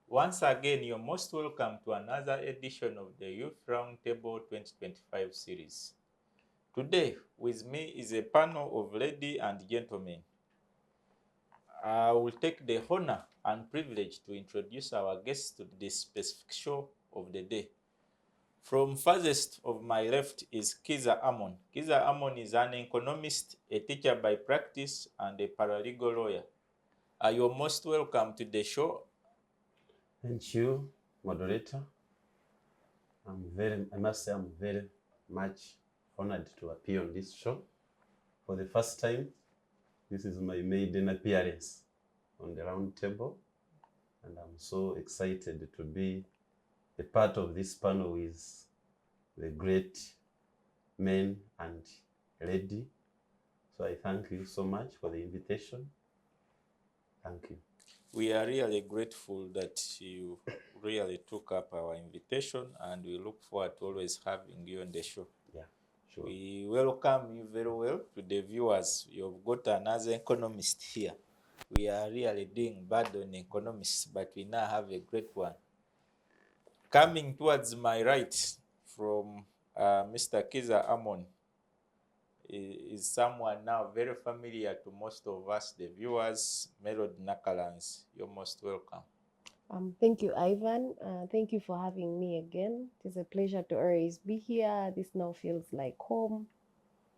Once again, you're most welcome to another edition of the Youth Roundtable 2025 series. Today, with me is a panel of ladies and gentlemen. I will take the honor and privilege to introduce our guests to the specific show of the day. From farthest of my left is Kiiza Amon. Kiiza Amon is an economist, a teacher by practice, and a paralegal lawyer. You're most welcome to the show. Thank you, moderator. I must say I'm very much honored to appear on this show. For the first time, this is my maiden appearance on the round table, and I'm so excited to be a part of this panel with the great men and lady. So I thank you so much for the invitation. Thank you. We are really grateful that you really took up our invitation, and we look forward to always having you on the show. Yeah, sure. We welcome you very well to the viewers. You've got another economist here. We are really doing bad on economists, but we now have a great one. Coming towards my right from Mr. Kiiza Amon is someone now very familiar to most of us, the viewers, Melody Nakalanzi. You're most welcome. Thank you, Ivan. Thank you for having me again. It is a pleasure to always be here. This now feels like home.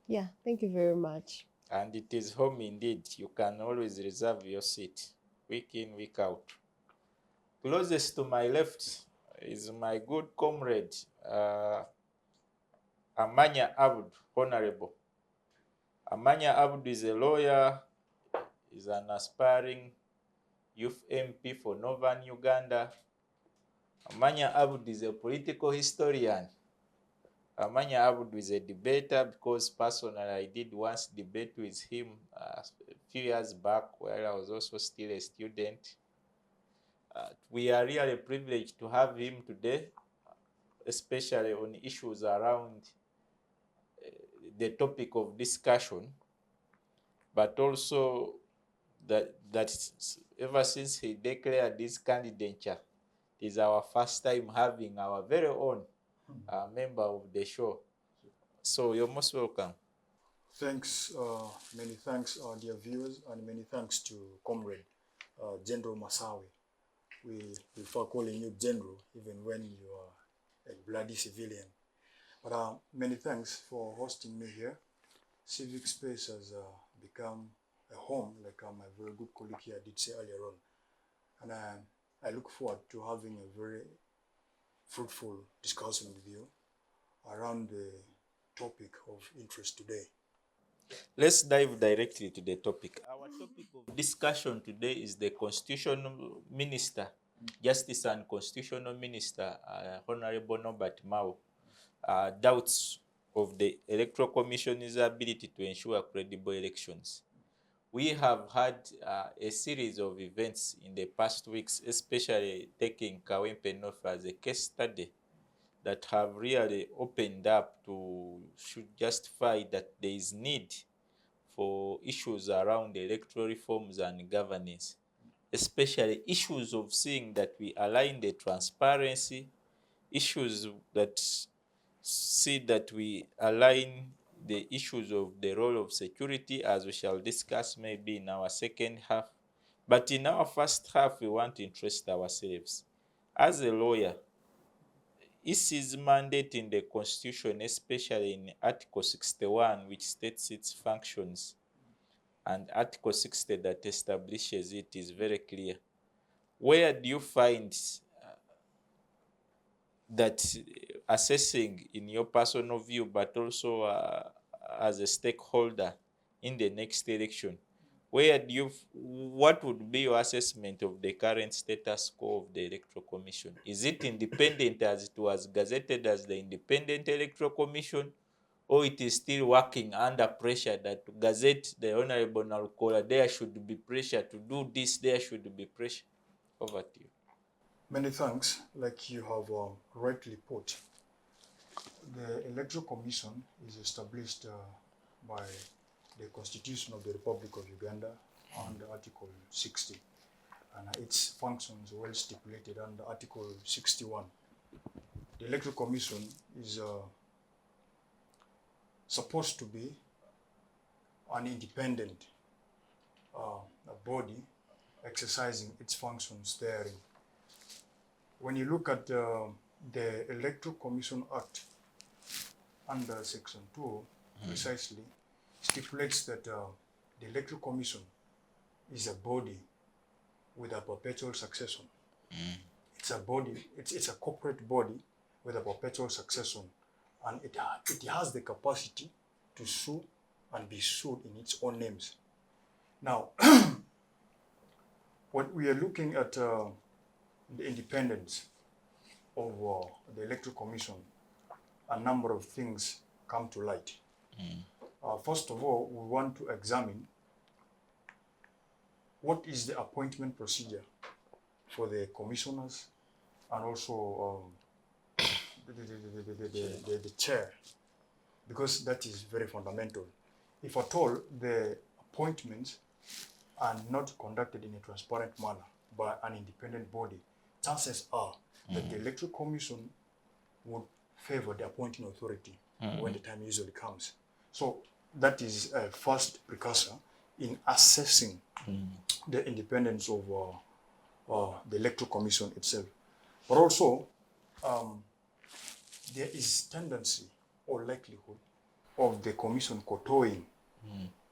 Yeah, thank you very much. And it is home indeed. You can always reserve your seat, week in, week out. Closest to my left is my good comrade, Amanaya Abdu, Honorable. Amanaya Abdu is a lawyer, is an aspiring youth MP for Northern Uganda. Amanaya Abdu is a political historian. Amanaya Abdu is a debater because personally I did once debate with him a few years back where I was also still a student. We are really privileged to have him today, especially on issues around the topic of discussion, but also that ever since he declared this candidature, it is our first time having our very own member of the show. So you're most welcome. Thanks, many thanks, dear viewers, and many thanks to Comrade General Masawi. We prefer calling you General even when you are a bloody civilian. But many thanks for hosting me here. Civic space has become a home, like my very good colleague here did say earlier on. And I look forward to having a very fruitful discussion with you around the topic of interest today. Let's dive directly to the topic. Our topic of discussion today is the Constitutional Minister, Justice and Constitutional Minister, Honorable Norbert Mao, doubts of the Electoral Commission's ability to ensure credible elections. We have had a series of events in the past weeks, especially taking Kawempe North as a case study, that have really opened up to should justify that there is need for issues around electoral reforms and governance, especially issues of seeing that we align the transparency, issues that see that we align the issues of the role of security, as we shall discuss maybe in our second half. But in our first half, we want to interest ourselves. As a lawyer, EC's mandate in the Constitution, especially in Article 61, which states its functions, and Article 60 that establishes it, is very clear. Where do you find that assessing in your personal view, but also as a stakeholder in the next election, what would be your assessment of the current status quo of the Electoral Commission? Is it independent as it was gazetted as the Independent Electoral Commission, or it is still working under pressure that to gazette the Honorable Narukola, there should be pressure to do this, there should be pressure? Over to you. Many thanks. Like you have rightly put, the Electoral Commission is established by the Constitution of the Republic of Uganda under Article 60, and its functions well stipulated under Article 61. The Electoral Commission is supposed to be an independent body exercising its functions therein. When you look at the Electoral Commission Act under Section 2, precisely stipulates that the Electoral Commission is a body with a perpetual succession. It's a body, it's a corporate body with a perpetual succession, and it has the capacity to sue and be sued in its own names. Now, when we are looking at the independence of the Electoral Commission, a number of things come to light. First of all, we want to examine what is the appointment procedure for the commissioners and also the chair, because that is very fundamental. If at all the appointments are not conducted in a transparent manner by an independent body, chances are that the Electoral Commission would favor the appointing authority when the time usually comes. So that is a first precursor in assessing the independence of the Electoral Commission itself. But also, there is tendency or likelihood of the Commission kowtowing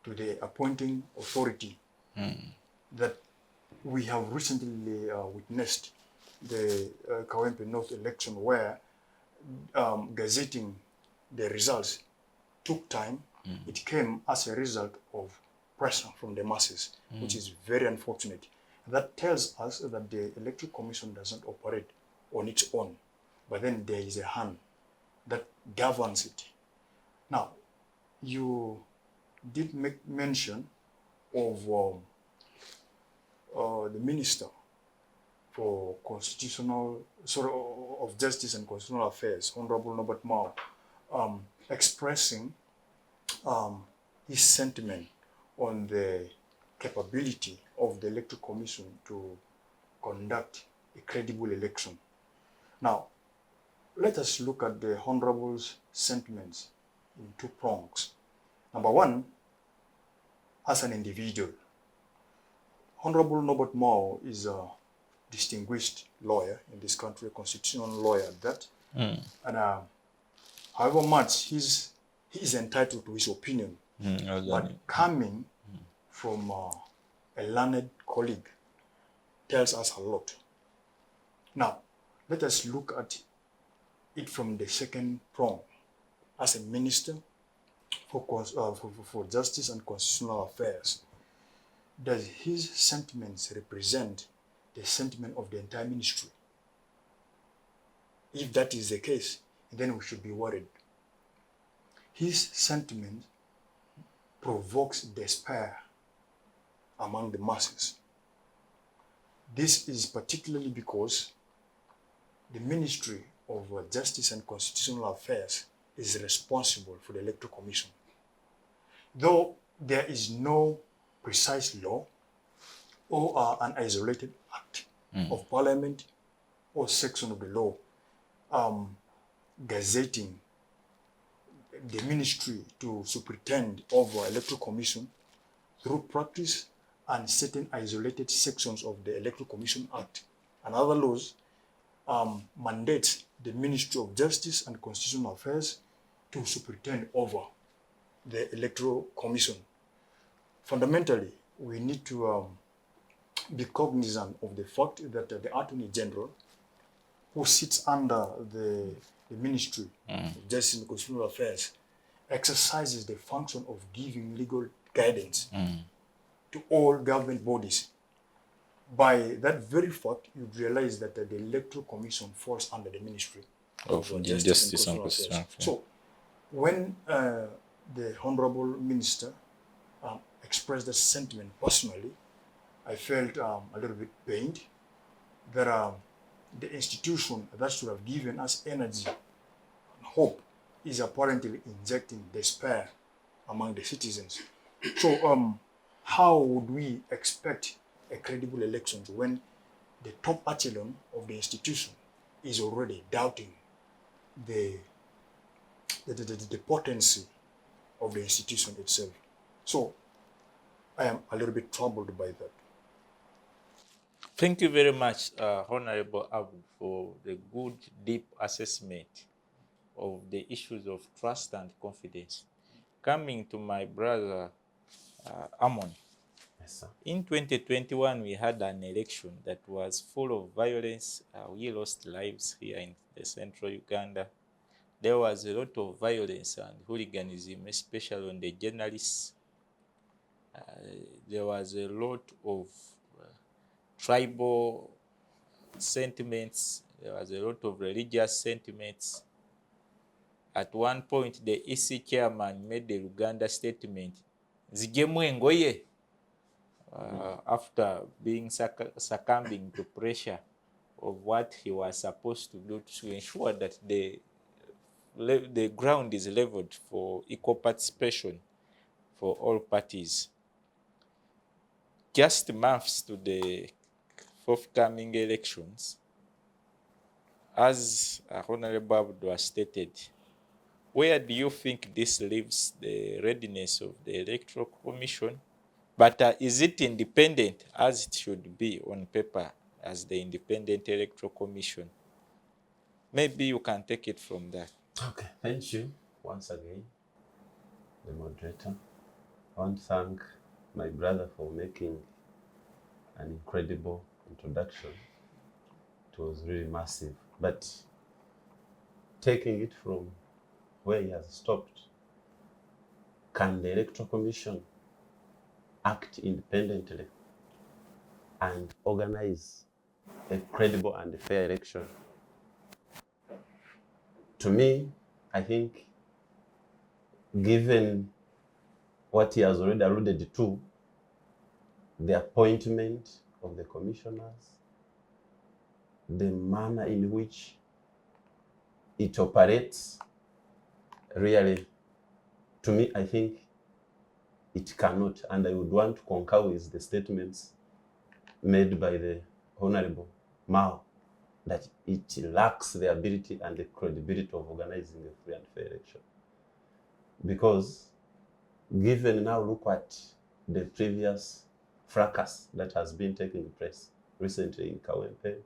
to the appointing authority that we have recently witnessed the Kawempe North election, where gazetting the results took time. It came as a result of pressure from the masses, which is very unfortunate. That tells us that the Electoral Commission doesn't operate on its own, but then there is a hand that governs it. Now, you did make mention of the Minister for Constitutional, of Justice and Constitutional Affairs, Honorable Norbert Mao, expressing his sentiment on the capability of the Electoral Commission to conduct a credible election. Now, let us look at the Honorable's sentiments in two prongs. Number one, as an individual, Honorable Norbert Mao is a distinguished lawyer in this country, a constitutional lawyer at that. And however much he is entitled to his opinion, but coming from a learned colleague tells us a lot. Now, let us look at it from the second prong. As a minister for Justice and Constitutional Affairs, does his sentiments represent the sentiment of the entire ministry? If that is the case, then we should be worried. His sentiment provokes despair among the masses. This is particularly because the Ministry of Justice and Constitutional Affairs is responsible for the Electoral Commission. Though there is no precise law or an isolated act of Parliament or section of the law gazetting the ministry to superintend over Electoral Commission, through practice and certain isolated sections of the Electoral Commission Act and other laws, mandates the Ministry of Justice and Constitutional Affairs to superintend over the Electoral Commission. Fundamentally, we need to be cognizant of the fact that the Attorney General, who sits under the Ministry of Justice and Constitutional Affairs, exercises the function of giving legal guidance to all government bodies. By that very fact, you realize that the Electoral Commission falls under the Ministry of Justice and Constitutional Affairs. So, when the Honorable Minister expressed that sentiment personally, I felt a little bit pained that the institution that should have given us energy and hope is apparently injecting despair among the citizens. So, how would we expect a credible election when the top echelon of the institution is already doubting the, the potency of the institution itself? So, I am a little bit troubled by that. Thank you very much, Honorable Abdu, for the good, deep assessment of the issues of trust and confidence. Coming to my brother Amon, Yes, sir. in 2021, we had an election that was full of violence. We lost lives here in the central Uganda. There was a lot of violence and hooliganism, especially on the journalists. There was a lot of tribal sentiments. There was a lot of religious sentiments. At one point, the EC chairman made the Uganda statement, "Zigemu engoye," after being succumbing to pressure of what he was supposed to do to ensure that the ground is leveled for equal participation for all parties. Just months to the forthcoming elections, as Honorable Abdu has stated, where do you think this leaves the readiness of the Electoral Commission? But is it independent as it should be on paper as the Independent Electoral Commission? Maybe you can take it from that. Okay, thank you once again, the moderator. I want to thank my brother for making an incredible introduction. It was really massive. But taking it from where he has stopped, can the Electoral Commission act independently and organize a credible and fair election? To me, I think, given what he has already alluded to, the appointment of the commissioners, the manner in which it operates, really, to me, I think it cannot. And I would want to concur with the statements made by the Honorable Mao that it lacks the ability and the credibility of organizing a free and fair election. Because given now, look at the previous fracas that has been taking place recently in Kawempe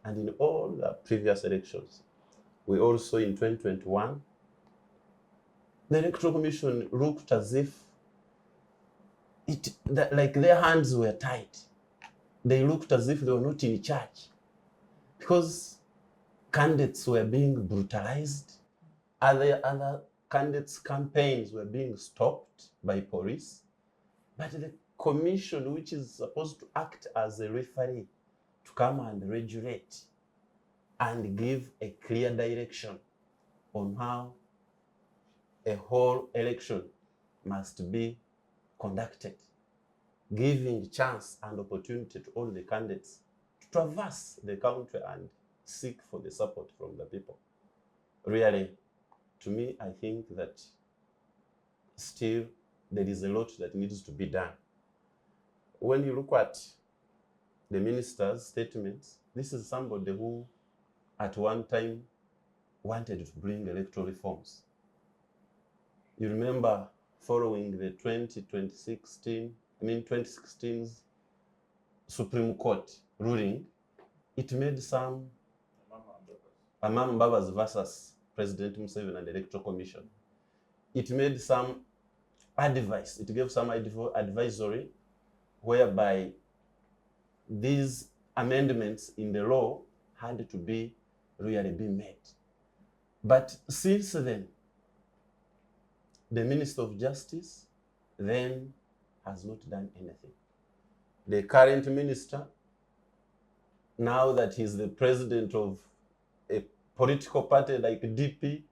and in all the previous elections. We also in 2021, the Electoral Commission looked as if like their hands were tied. They looked as if they were not in charge because candidates were being brutalized. Other candidates' campaigns were being stopped by police. But the commission, which is supposed to act as a referee to come and regulate and give a clear direction on how a whole election must be conducted, giving chance and opportunity to all the candidates to traverse the country and seek for the support from the people. Really, to me, I think that still there is a lot that needs to be done. When you look at the minister's statements, this is somebody who at one time wanted to bring electoral reforms. You remember following the 2016's Supreme Court ruling, it made some Amam Babas versus President Museveni and the Electoral Commission. It made some advice, it gave some advisory whereby these amendments in the law had to be really made. But since then, the Minister of Justice then has not done anything. The current minister, now that he's the president of a political party like DP,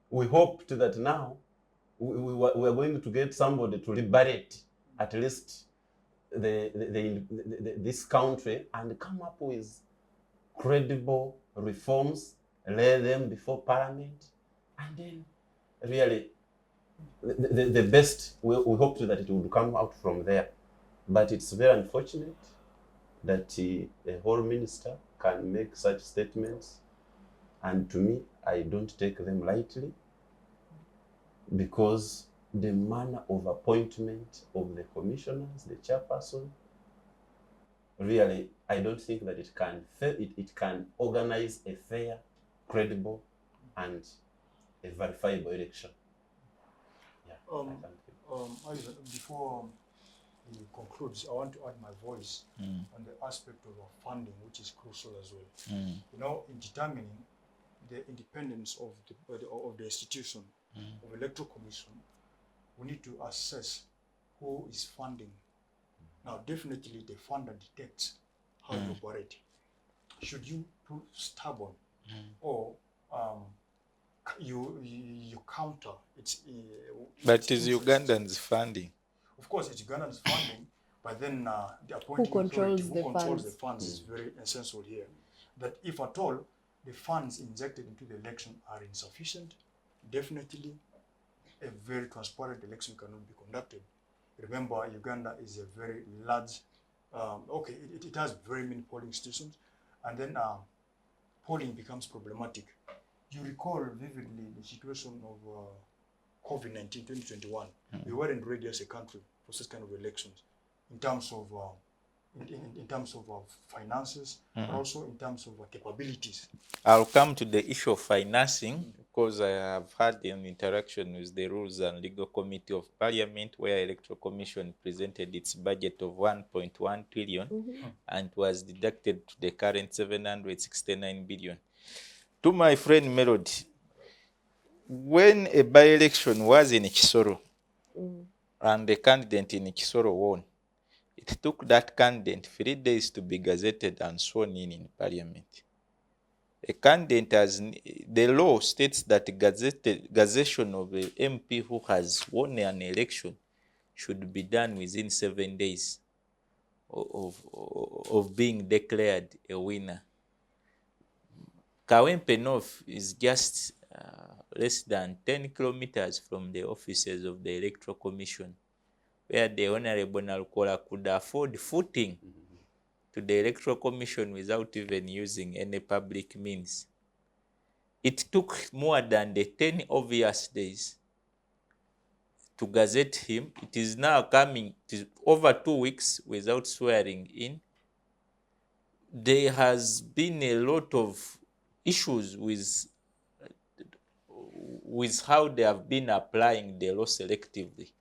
we hoped that now we are going to get somebody to liberate at least this country and come up with credible reforms, lay them before Parliament, and then really the best, we hoped that it would come out from there. But it's very unfortunate that a whole minister can make such statements. And to me, I don't take them lightly, because the manner of appointment of the commissioners, the chairperson, really, I don't think that it can organize a fair, credible, and a verifiable election. Yeah, thank you. Ivan, before he concludes, I want to add my voice on the aspect of funding, which is crucial as well. You know, in determining the independence of the institution of Electoral Commission, we need to assess who is funding. Now, definitely the funder dictates how to operate. Should you prove stubborn, or you counter its But it's Ugandans funding. Of course, it's Ugandans funding, but then the appointing authority who controls the funds is very essential here. That if at all the funds injected into the election are insufficient, definitely a very transparent election cannot be conducted. Remember, Uganda is a very large, it has very many polling stations, and then polling becomes problematic. You recall vividly the situation of COVID-19, 2021. We weren't ready as a country for such kind of elections, in terms of finances, but also in terms of capabilities. I'll come to the issue of financing, because I have had an interaction with the Rules and Legal Committee of Parliament, where Electoral Commission presented its budget of 1.1 trillion and was deducted to the current 769 billion. To my friend Melody, when a by-election was in Kisoro and the candidate in Kisoro won, it took that candidate 3 days to be gazetted and sworn in Parliament. A candidate the law states that gazettation of an MP who has won an election should be done within 7 days of being declared a winner. Kawempe North is just less than 10 kilometers from the offices of the Electoral Commission, where the Honorable Nalukola could afford footing to the Electoral Commission without even using any public means. It took more than the 10 obvious days to gazette him. It is now coming to over 2 weeks without swearing in. There has been a lot of issues with how they have been applying the law selectively.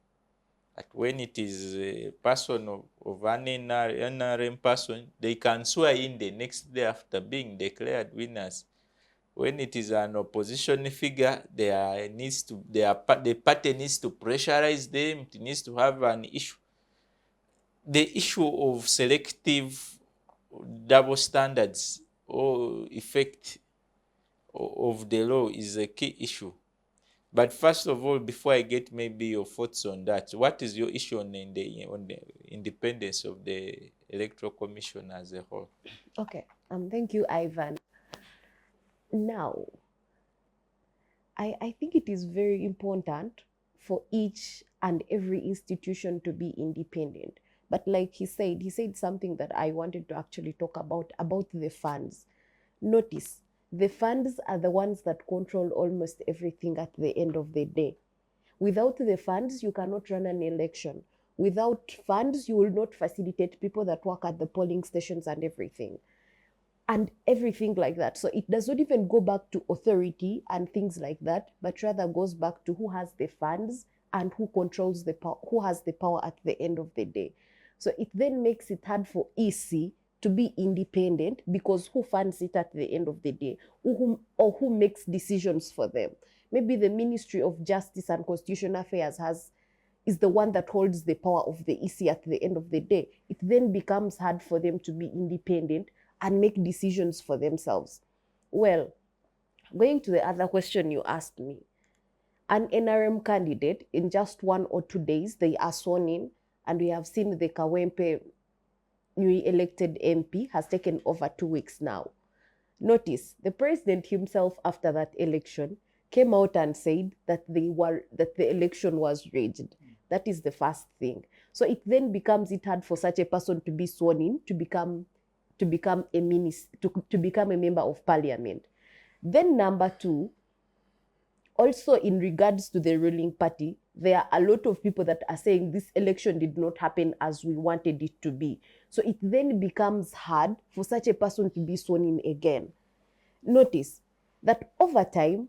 That when it is a person of an NRM person, they can swear in the next day after being declared winners. When it is an opposition figure, the party needs to pressurize them. It needs to have an issue. The issue of selective double standards or effect of the law is a key issue. But first of all, before I get maybe your thoughts on that, what is your issue on the independence of the Electoral Commission as a whole? Okay, thank you, Ivan. Now, I think it is very important for each and every institution to be independent. But like he said something that I wanted to actually talk about the funds. Notice, the funds are the ones that control almost everything at the end of the day. Without the funds, you cannot run an election. Without funds, you will not facilitate people that work at the polling stations and everything like that. So it does not even go back to authority and things like that, but rather goes back to who has the funds and who controls the power, who has the power at the end of the day. So it then makes it hard for EC to be independent, because who funds it at the end of the day? Who makes decisions for them? Maybe the Ministry of Justice and Constitutional Affairs is the one that holds the power of the EC at the end of the day. It then becomes hard for them to be independent and make decisions for themselves. Well, going to the other question you asked me, an NRM candidate, in just 1 or 2 days, they are sworn in, and we have seen the Kawempe newly elected MP has taken over 2 weeks now. Notice, the president himself, after that election, came out and said that the election was rigged. That is the first thing. So it then becomes it hard for such a person to be sworn in to become a minister, to become a member of parliament. Then number two, also in regards to the ruling party, there are a lot of people that are saying this election did not happen as we wanted it to be. So it then becomes hard for such a person to be sworn in again. Notice that over time,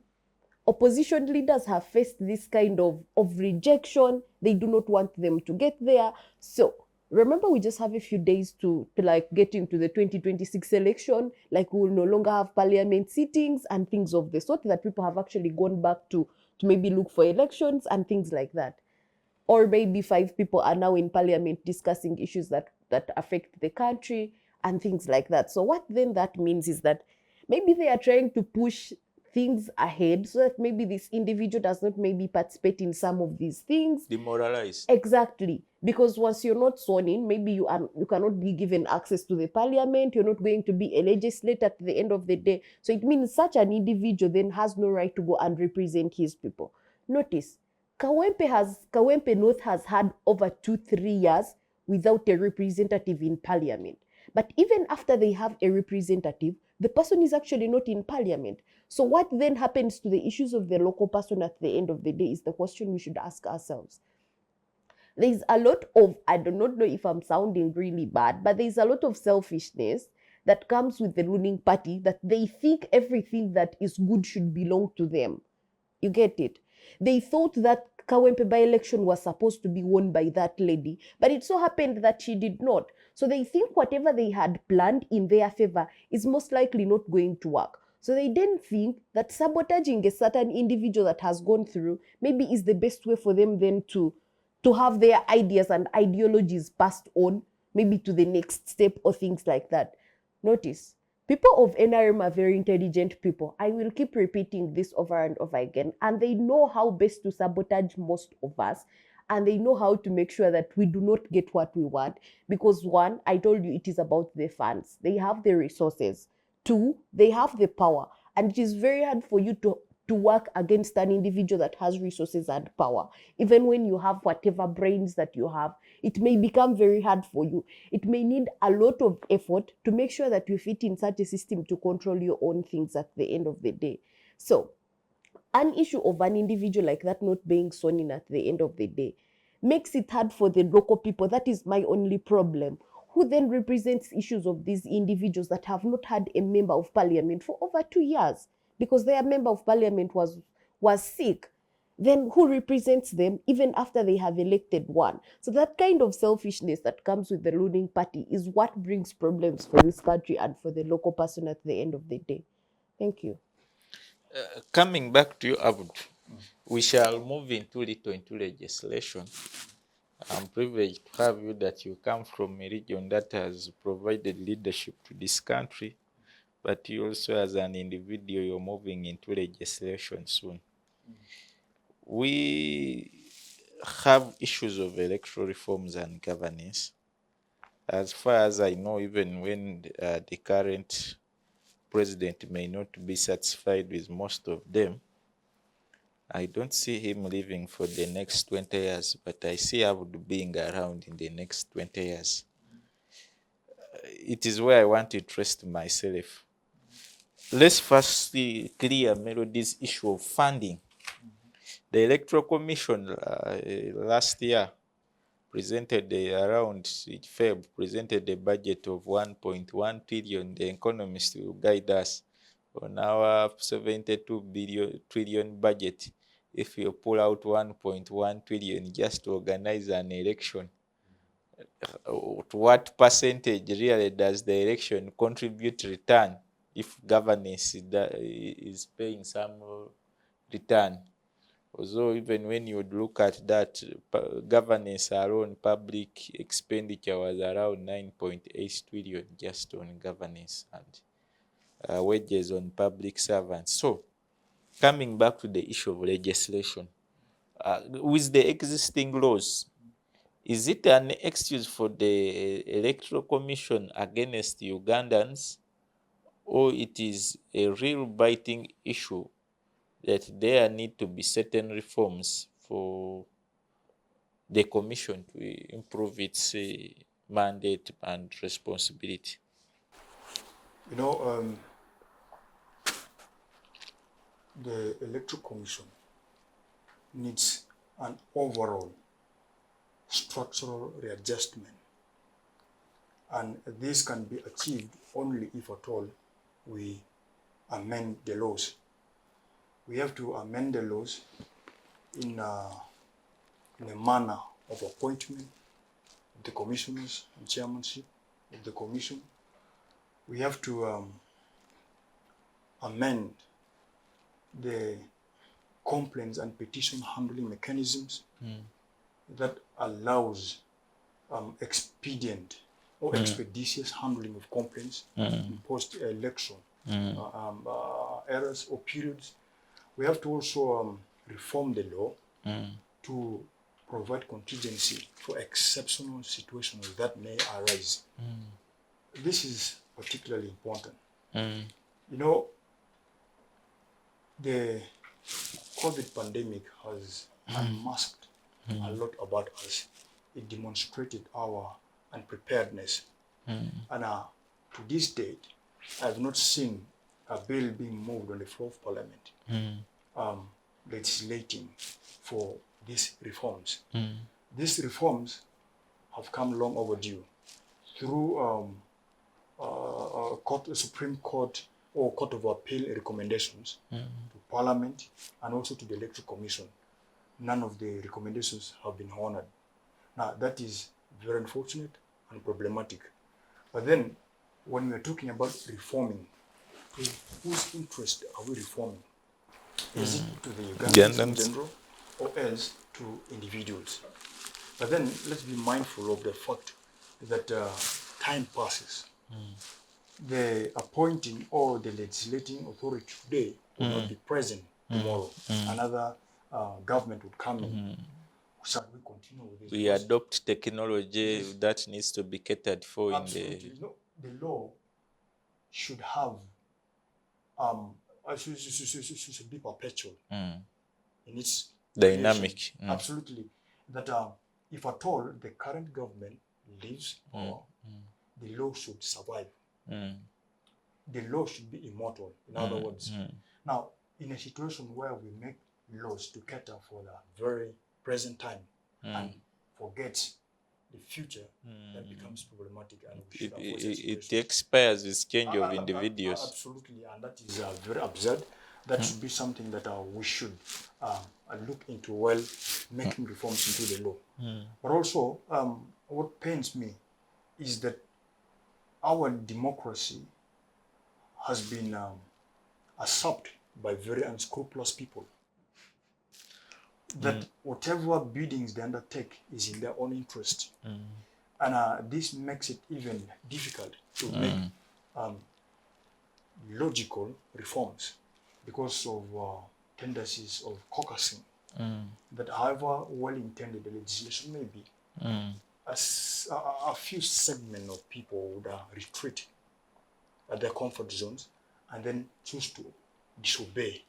opposition leaders have faced this kind of rejection. They do not want them to get there. So remember, we just have a few days to like get into the 2026 election. Like, we will no longer have parliament sittings and things of the sort, that people have actually gone back to maybe look for elections and things like that. Or maybe 5 people are now in parliament discussing issues that affect the country and things like that. So what then that means is that maybe they are trying to push things ahead so that maybe this individual does not maybe participate in some of these things. Demoralized. Exactly. Because once you're not sworn in, maybe you cannot be given access to the parliament. You're not going to be a legislator at the end of the day. So it means such an individual then has no right to go and represent his people. Notice, Kawempe North has had over 2-3 years without a representative in parliament. But even after they have a representative, the person is actually not in parliament. So what then happens to the issues of the local person at the end of the day is the question we should ask ourselves. There's a lot of, I do not know if I'm sounding really bad, but there's a lot of selfishness that comes with the ruling party, that they think everything that is good should belong to them. You get it? They thought that Kawempe by-election was supposed to be won by that lady, but it so happened that she did not. So they think whatever they had planned in their favor is most likely not going to work. So they then think that sabotaging a certain individual that has gone through maybe is the best way for them then to have their ideas and ideologies passed on, maybe to the next step or things like that. Notice, people of NRM are very intelligent people. I will keep repeating this over and over again. And they know how best to sabotage most of us. And they know how to make sure that we do not get what we want. Because one, I told you, it is about the funds. They have the resources. Two, they have the power. And it is very hard for you to work against an individual that has resources and power. Even when you have whatever brains that you have, it may become very hard for you. It may need a lot of effort to make sure that you fit in such a system to control your own things at the end of the day. So an issue of an individual like that not being sworn in at the end of the day makes it hard for the local people. That is my only problem. Who then represents issues of these individuals that have not had a member of parliament for over 2 years because their member of parliament was sick? Then who represents them even after they have elected one? So that kind of selfishness that comes with the ruling party is what brings problems for this country and for the local person at the end of the day. Thank you. Coming back to you, Abdu, we shall move into legislation. I'm privileged to have you that you come from a region that has provided leadership to this country, but you also, as an individual, you're moving into legislation soon. We have issues of electoral reforms and governance. As far as I know, even when the current president may not be satisfied with most of them, I don't see him living for the next 20 years, but I see Abdu being around in the next 20 years. It is where I want to trust myself. Let's first clear Melody's issue of funding. The Electoral Commission last year presented around Feb presented a budget of 1.1 trillion. The Economist will guide us on our 72 trillion budget. If you pull out 1.1 trillion just to organize an election, to what percentage really does the election contribute return if governance is paying some return? Although even when you look at that, governance alone, public expenditure was around 9.8 trillion just on governance and wages on public servants. So coming back to the issue of legislation, with the existing laws, is it an excuse for the Electoral Commission against Ugandans, or it is a real biting issue that there need to be certain reforms for the commission to improve its mandate and responsibility. You know, the Electoral Commission needs an overall structural readjustment, and this can be achieved only if at all we amend the laws. We have to amend the laws in a manner of appointment of the commissioners and chairmanship of the commission. We have to amend the complaints and petition handling mechanisms that allows expedient or expeditious handling of complaints in post-election eras or periods. We have to also reform the law to provide contingency for exceptional situations that may arise. This is particularly important. You know, the COVID pandemic has unmasked a lot about us. It demonstrated our unpreparedness. And to this date, I have not seen a bill being moved on the floor of Parliament legislating for these reforms. These reforms have come long overdue through Supreme Court or Court of Appeal recommendations to Parliament and also to the Electoral Commission. None of the recommendations have been honored. Now, that is very unfortunate and problematic. But then, when we are talking about reforming, to whose interest are we reforming? Is it to the Ugandans in general, or else to individuals? But then, let's be mindful of the fact that time passes. The appointing or the legislating authority today will not be present tomorrow. Another government would come in. Shall we continue with this? We adopt technology that needs to be catered for. Absolutely. No, the law should have should be perpetual in its dynamic. creation. Absolutely. That if at all the current government leaves, the law should survive. The law should be immortal, in other words. Now, in a situation where we make laws to cater for the very present time and forget the future, that becomes problematic, and we should avoid such it expires with change of individuals. Absolutely, and that is very absurd. That should be something that we should look into while making reforms into the law. But also, what pains me is that our democracy has been usurped by very unscrupulous people. That whatever biddings they undertake is in their own interest. And this makes it even difficult to make logical reforms because of tendencies of caucusing. That however well-intended the legislation may be, a few segments of people would retreat at their comfort zones and then choose to disobey.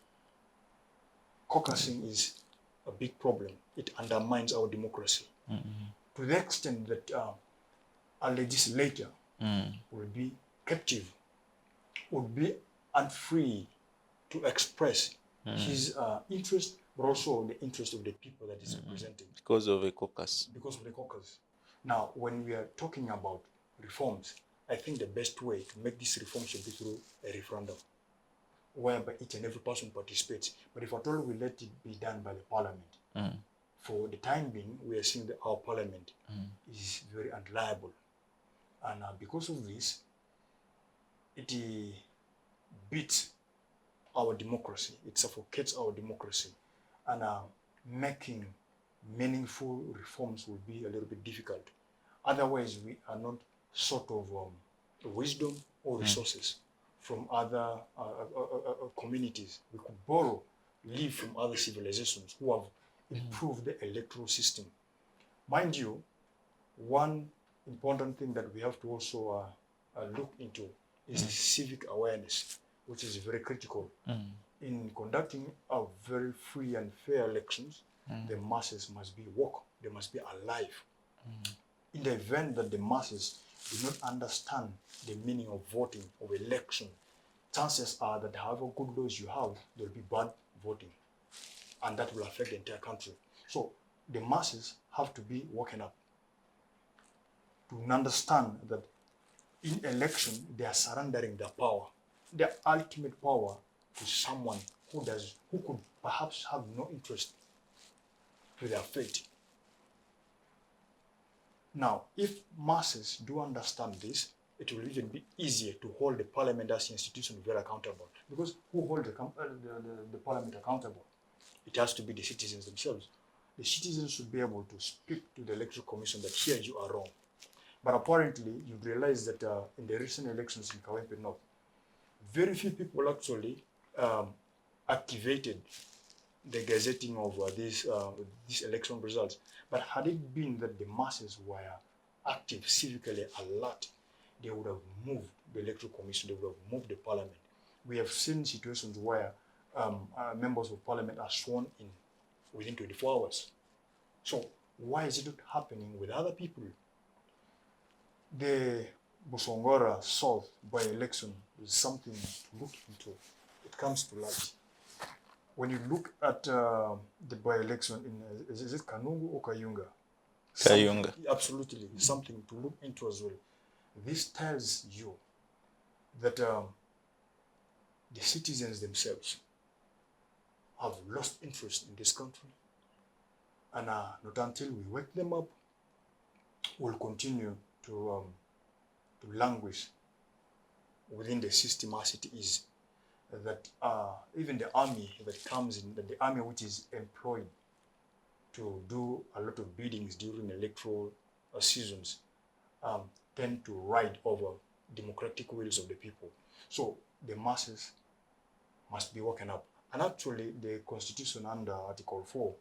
Caucusing is a big problem. It undermines our democracy to the extent that a legislator will be captive, would be unfree to express his interest, but also the interest of the people that is representing. Because of a caucus. Because of the caucus. Now, when we are talking about reforms, I think the best way to make this reform should be through a referendum, whereby each and every person participates. But if at all we let it be done by the Parliament, for the time being, we are seeing that our Parliament is very unreliable. And because of this, it beats our democracy. It suffocates our democracy. And making meaningful reforms will be a little bit difficult. Otherwise, we are not sort of wisdom or resources from other communities. We could borrow, live from other civilizations who have improved the electoral system. Mind you, one important thing that we have to also look into is civic awareness, which is very critical. in conducting a very free and fair elections, the masses must be woke, they must be alive. In the event that the masses do not understand the meaning of voting, of election, chances are that however good laws you have, there will be bad voting. And that will affect the entire country. So the masses have to be woken up to understand that in election, they are surrendering their power, their ultimate power, to someone who could perhaps have no interest to their fate. Now, if masses do understand this, it will even be easier to hold the parliament as an institution very accountable. Because who holds the parliament accountable? It has to be the citizens themselves. The citizens should be able to speak to the electoral commission that here you are wrong. But apparently, you've realized that in the recent elections in Kawempe North, very few people actually activated the gazetting of these election results. But had it been that the masses were active, civically alert, they would have moved the electoral commission, they would have moved the parliament. We have seen situations where members of parliament are sworn in within 24 hours. So why is it not happening with other people? The Busongora South by-election is something to look into. It comes to light. When you look at the by-election in, is it Kanungu or Kayunga? Kayunga. Absolutely, something to look into as well. This tells you that the citizens themselves have lost interest in this country. And not until we wake them up, we'll continue to languish within the system as it is. That even the army that comes in, the army which is employed to do a lot of biddings during electoral seasons, tend to ride over democratic wills of the people. So the masses must be woken up. And actually, the Constitution under Article 4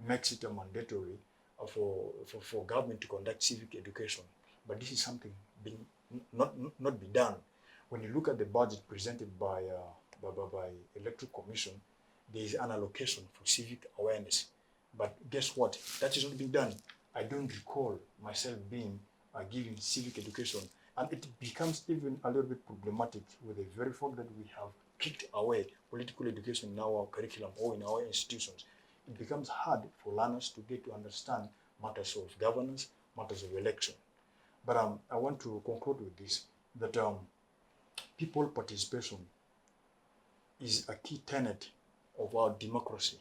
makes it a mandatory for government to conduct civic education. But this is something being not be done. When you look at the budget presented by Electoral Commission, there is an allocation for civic awareness. But guess what? That is not being done. I don't recall myself being given civic education. And it becomes even a little bit problematic with the very fact that we have kicked away political education in our curriculum or in our institutions. It becomes hard for learners to get to understand matters of governance, matters of election. But I want to conclude with this, that people participation is a key tenet of our democracy.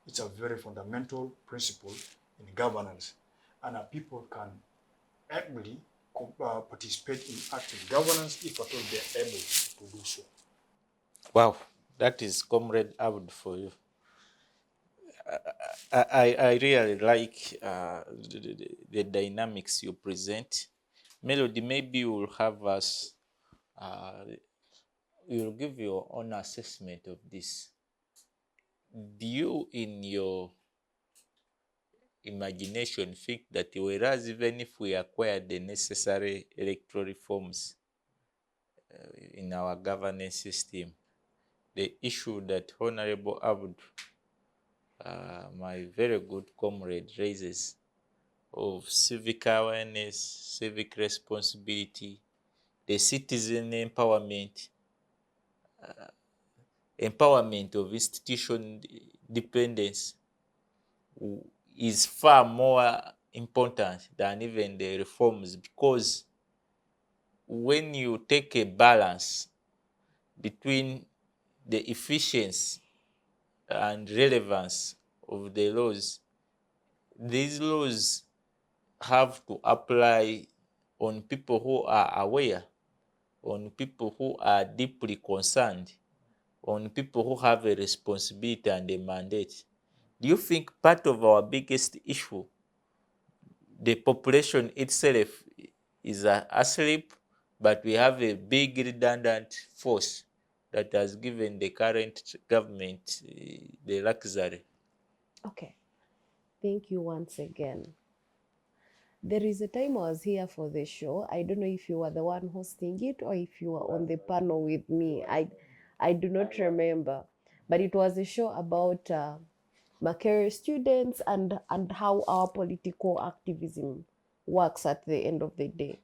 It's a very fundamental principle in governance. And people can actually participate in active governance if at all they're able to do so. Wow, that is Comrade Abdu for you. I really like the dynamics you present. Melody, maybe you will have us, you will give your own assessment of this. Do you, in your imagination, think that whereas even if we acquire the necessary electoral reforms in our governance system, the issue that Honorable Abdu, my very good comrade, raises of civic awareness, civic responsibility, the citizen empowerment, empowerment of institution dependence is far more important than even the reforms, because when you take a balance between the efficiency and relevance of the laws, these laws have to apply on people who are aware, on people who are deeply concerned, on people who have a responsibility and a mandate. Do you think part of our biggest issue, the population itself, is asleep, but we have a big redundant force that has given the current government the luxury? Okay, thank you once again. There is a time I was here for the show. I don't know if you were the one hosting it or if you were on the panel with me. I do not remember. but it was a show about Makerere students and how our political activism works at the end of the day.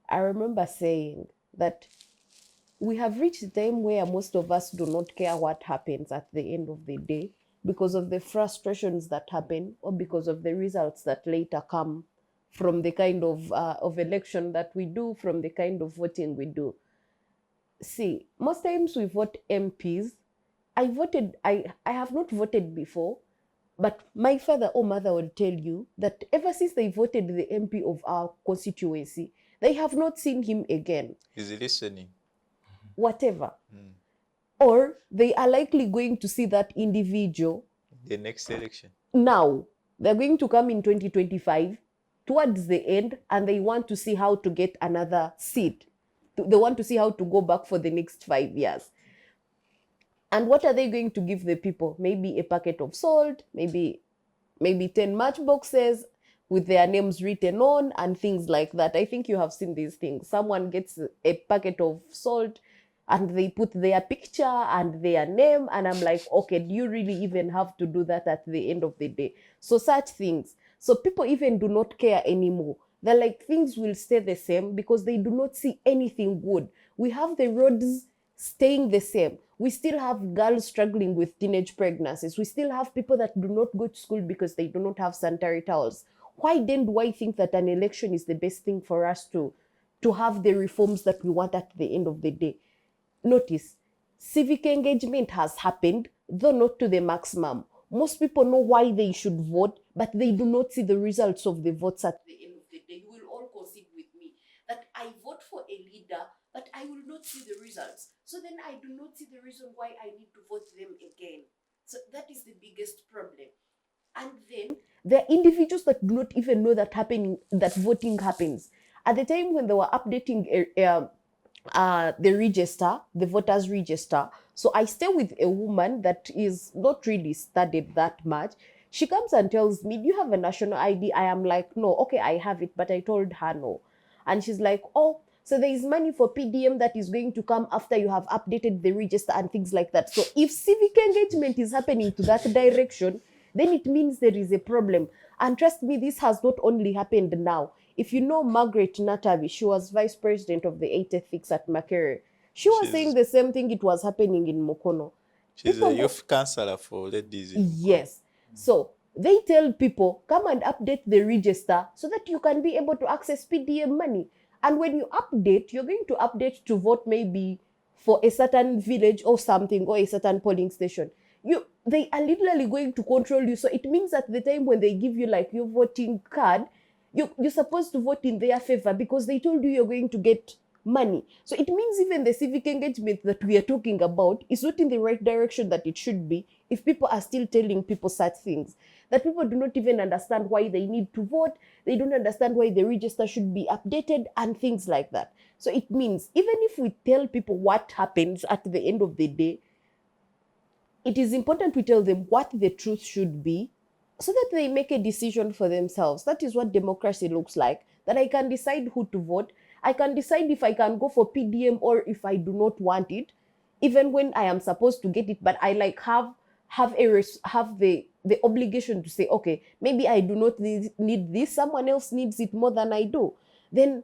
I remember saying that we have reached the time where most of us do not care what happens at the end of the day because of the frustrations that happen or because of the results that later come from the kind of election that we do, from the kind of voting we do. See, most times we vote MPs. I have not voted before, but my father or mother will tell you that ever since they voted the MP of our constituency, they have not seen him again. Is he listening? Whatever. Or they are likely going to see that individual The next election. now. They're going to come in 2025 towards the end and they want to see how to get another seat. They want to see how to go back for the next 5 years. And what are they going to give the people? Maybe a packet of salt, maybe 10 matchboxes with their names written on and things like that. I think you have seen these things. Someone gets a packet of salt and they put their picture and their name, and I'm like, okay, do you really even have to do that at the end of the day? So such things. So people even do not care anymore. They're like, things will stay the same because they do not see anything good. We have the roads staying the same. We still have girls struggling with teenage pregnancies. We still have people that do not go to school because they do not have sanitary towels. Why then do I think that an election is the best thing for us to have the reforms that we want at the end of the day? Notice, civic engagement has happened, though not to the maximum. Most people know why they should vote, but they do not see the results of the votes at the end of the day. You will all concede with me that I vote for a leader, but I will not see the results. So then I do not see the reason why I need to vote them again. So that is the biggest problem. And then there are individuals that do not even know that voting happens. At the time when they were updating the register, the voters register. So I stay with a woman that is not really studied that much. She comes and tells me, do you have a national ID? I am like, no. Okay, I have it, but I told her no. And she's like, oh, so there is money for PDM that is going to come after you have updated the register and things like that. So if civic engagement is happening to that direction, then it means there is a problem. And trust me, this has not only happened now. If you know Margaret Natavi, she was vice president of the 8 ethics at Makerere. She was saying the same thing, it was happening in Mokono. She's a youth counselor for ladies in Mokono. Yes. So they tell people, come and update the register so that you can be able to access PDM money. And when you update, you're going to update to vote maybe for a certain village or something, or a certain polling station. They are literally going to control you. So it means at the time when they give you like your voting card, you're supposed to vote in their favor because they told you you're going to get money. So it means even the civic engagement that we are talking about is not in the right direction that it should be if people are still telling people such things. That people do not even understand why they need to vote. They don't understand why the register should be updated and things like that. So it means even if we tell people what happens at the end of the day, it is important to tell them what the truth should be so that they make a decision for themselves. That is what democracy looks like, that I can decide who to vote. I can decide if I can go for PDM or if I do not want it, even when I am supposed to get it, but I like have the obligation to say, okay, maybe I do not need this, someone else needs it more than I do. Then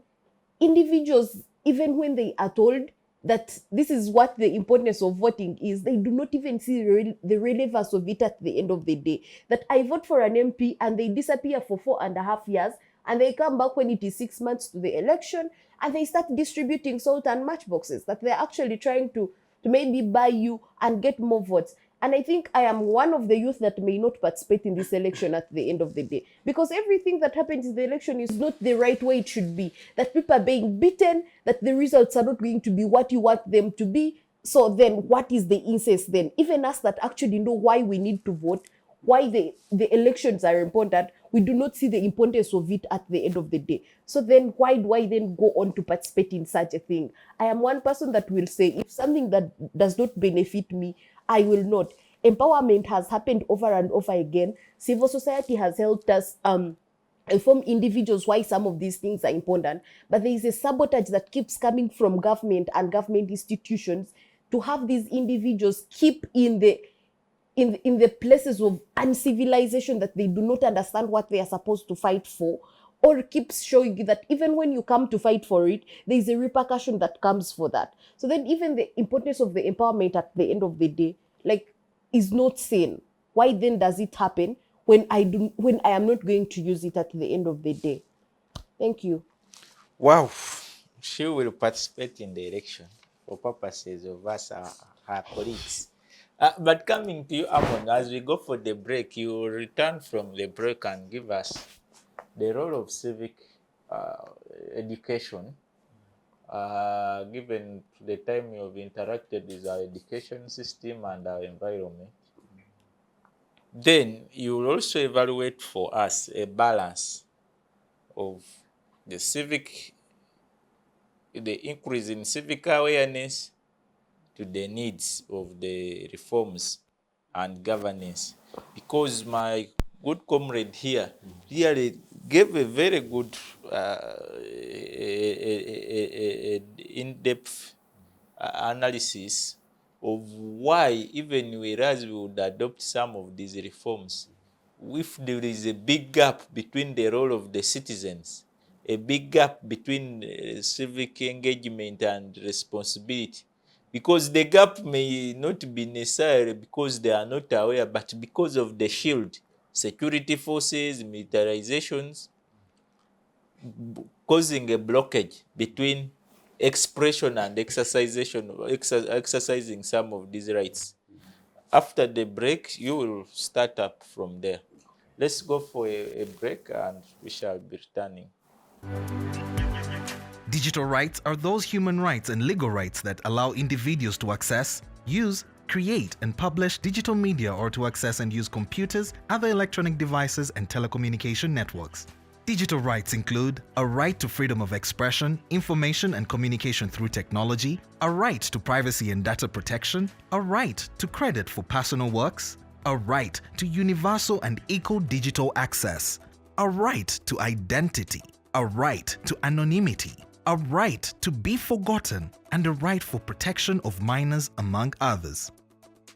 individuals, even when they are told that this is what the importance of voting is, they do not even see the relevance of it at the end of the day. That I vote for an MP and they disappear for 4.5 years and they come back when it is 6 months to the election and they start distributing salt and matchboxes, that they're actually trying to maybe buy you and get more votes. And I think I am one of the youth that may not participate in this election at the end of the day. Because everything that happens in the election is not the right way it should be. That people are being beaten, that the results are not going to be what you want them to be. So then what is the incest then? Even us that actually know why we need to vote, why the elections are important, we do not see the importance of it at the end of the day. So then why do I then go on to participate in such a thing? I am one person that will say, if something that does not benefit me, I will not. Empowerment has happened over and over again. Civil society has helped us inform individuals why some of these things are important. But there is a sabotage that keeps coming from government and government institutions to have these individuals keep in the places of uncivilization that they do not understand what they are supposed to fight for, or keeps showing you that even when you come to fight for it, there is a repercussion that comes for that. So then even the importance of the empowerment at the end of the day, like, is not seen. Why then does it happen when I am not going to use it at the end of the day? Thank you. Wow. She will participate in the election for purposes of us, her colleagues. But coming to you, Amon, as we go for the break, you will return from the break and give us the role of civic education, given the time you have interacted with our education system and our environment. Then you will also evaluate for us a balance of the increase in civic awareness to the needs of the reforms and governance. Because my good comrade here really gave a very good in-depth analysis of why, even whereas we would adopt some of these reforms, if there is a big gap between the role of the citizens, a big gap between civic engagement and responsibility, because the gap may not be necessary because they are not aware, but because of the shield, security forces, militarizations, causing a blockage between expression and exercising some of these rights. After the break, you will start up from there. Let's go for a break and we shall be returning. Digital rights are those human rights and legal rights that allow individuals to access, use, create, and publish digital media, or to access and use computers, other electronic devices, and telecommunication networks. Digital rights include a right to freedom of expression, information and communication through technology, a right to privacy and data protection, a right to credit for personal works, a right to universal and equal digital access, a right to identity, a right to anonymity, a right to be forgotten, and a right for protection of minors, among others.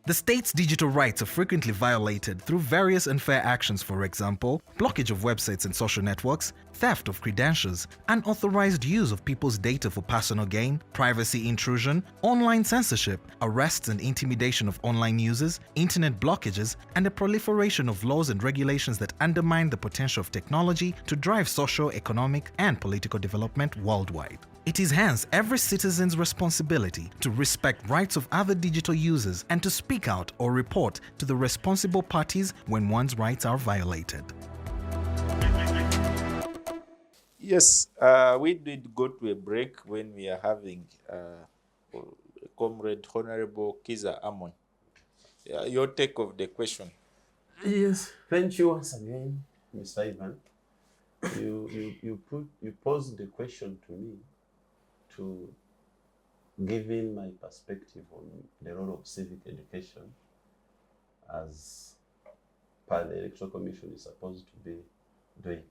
The state's digital rights are frequently violated through various unfair actions, for example, blockage of websites and social networks, theft of credentials, unauthorized use of people's data for personal gain, privacy intrusion, online censorship, arrests and intimidation of online users, internet blockages, and the proliferation of laws and regulations that undermine the potential of technology to drive social, economic, and political development worldwide. It is hence every citizen's responsibility to respect rights of other digital users and to speak out or report to the responsible parties when one's rights are violated. Yes, we did go to a break when we are having Comrade Honorable Kiiza Amon. Your take of the question. Yes, thank you once again, Mr. Ivan. You posed the question to me to give in my perspective on the role of civic education as per the Electoral Commission is supposed to be doing.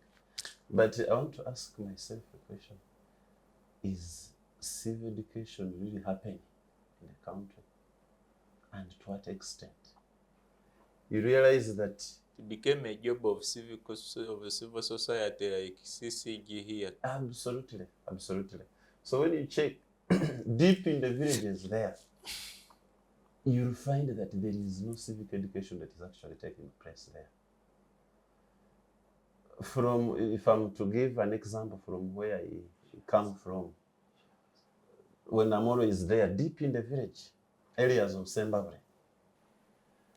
But I want to ask myself a question. Is civic education really happening in the country? And to what extent? You realize that It became a job of civil society like CCG here. absolutely. So when you check deep in the villages there, you'll find that there is no civic education that is actually taking place there. If I'm to give an example from where I come from, when Amoro is there, deep in the village, areas of Sembabwe,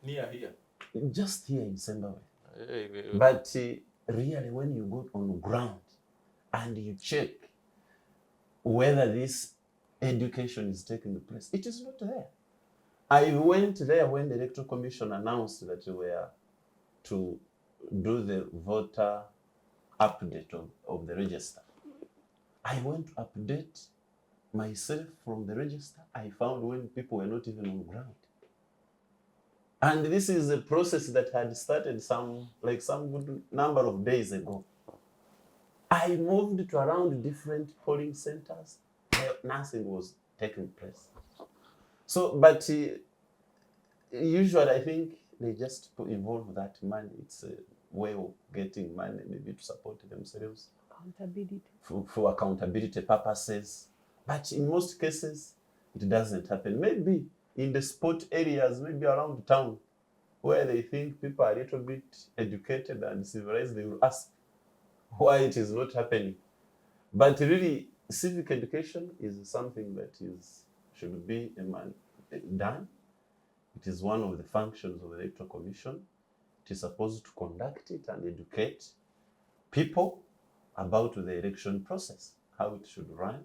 Near here. just here in Sembabwe. Hey. But really, when you go on the ground and you check whether this education is taking place, it is not there. I went there when the Electoral Commission announced that we were to do the voter update of the register. I went to update myself from the register. I found when people were not even on ground. And this is a process that had started some good number of days ago. I moved to around different polling centers. Nothing was taking place. So, but usually I think they just involve that money. It's a way of getting money, maybe to support themselves. Accountability. For accountability purposes. But in most cases, it doesn't happen. Maybe in the sport areas, maybe around town, where they think people are a little bit educated and civilized, they will ask why it is not happening. But really, civic education is something that should be done. It is one of the functions of the Electoral Commission. It is supposed to conduct it and educate people about the election process, how it should run,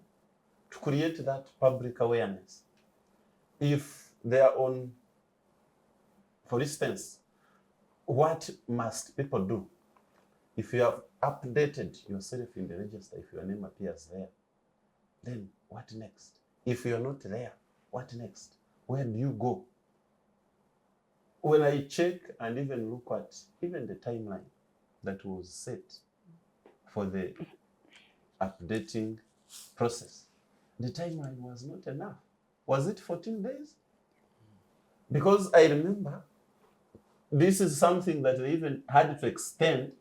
to create that public awareness. If they are on, for instance, what must people do? If you have updated yourself in the register, if your name appears there, then what next? If you're not there, what next? Where do you go? When I check and even look at even the timeline that was set for the updating process, the timeline was not enough. Was it 14 days? Because I remember this is something that they even had to extend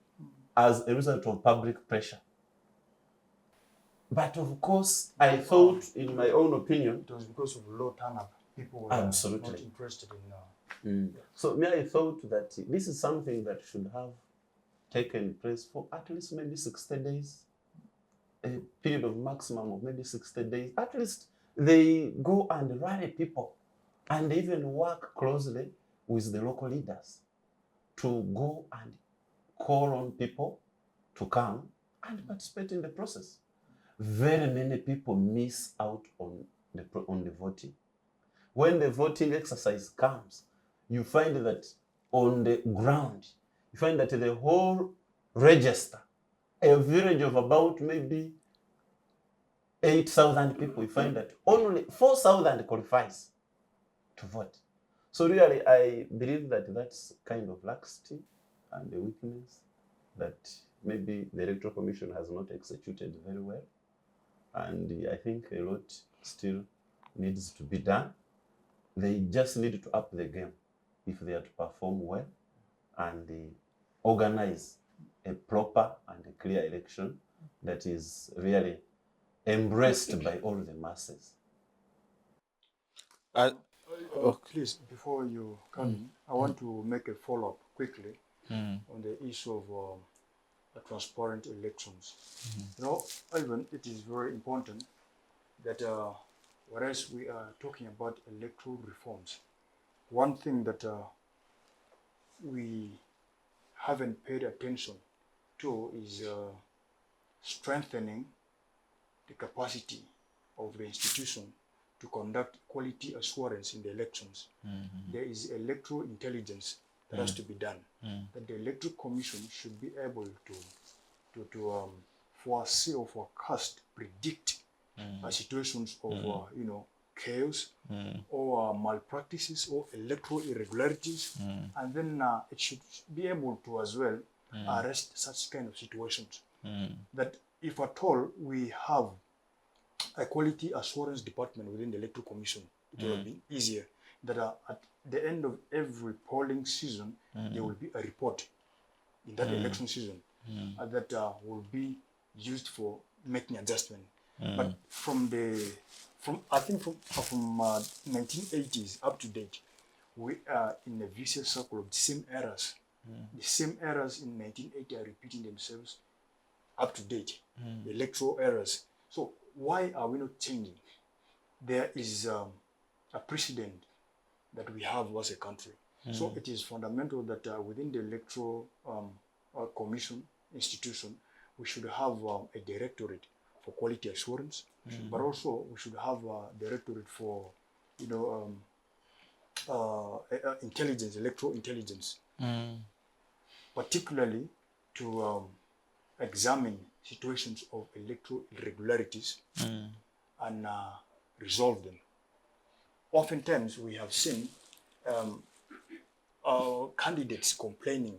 as a result of public pressure. But of course, I thought, in my own opinion, It was because of low turnout. People were absolutely not interested in. So I thought that this is something that should have taken place for at least maybe 60 days, a period of maximum of maybe 60 days. At least they go and rally people and even work closely with the local leaders to go and call on people to come and participate in the process. Very many people miss out on the voting. When the voting exercise comes, you find that on the ground, you find that the whole register, a village of about maybe 8,000 people, you find that only 4,000 qualifies to vote. So really, I believe that that's kind of laxity and a weakness that maybe the Electoral Commission has not executed very well. And I think a lot still needs to be done. They just need to up the game if they are to perform well and organize a proper and a clear election that is really embraced by all the masses. Please, before you come in, I want to make a follow-up quickly on the issue of transparent elections. You know, Ivan, it is very important that whereas we are talking about electoral reforms, one thing that we haven't paid attention to is strengthening the capacity of the institution to conduct quality assurance in the elections. There is electoral intelligence that has to be done. That the Electoral Commission should be able to foresee or forecast, predict situations of chaos or malpractices or electoral irregularities, and then it should be able to as well arrest such kind of situations. That if at all we have a quality assurance department within the Electoral Commission, it will be easier. That at the end of every polling season, there will be a report in that election season that will be used for making adjustment. But from 1980s up to date, we are in a vicious circle of the same errors. The same errors in 1980 are repeating themselves up to date. The electoral errors. So why are we not changing? There is a precedent that we have as a country. So it is fundamental that within the Electoral Commission institution, we should have a directorate for quality assurance, but also we should have a directorate for, intelligence, electoral intelligence, particularly to examine situations of electoral irregularities and resolve them. Oftentimes, we have seen candidates complaining,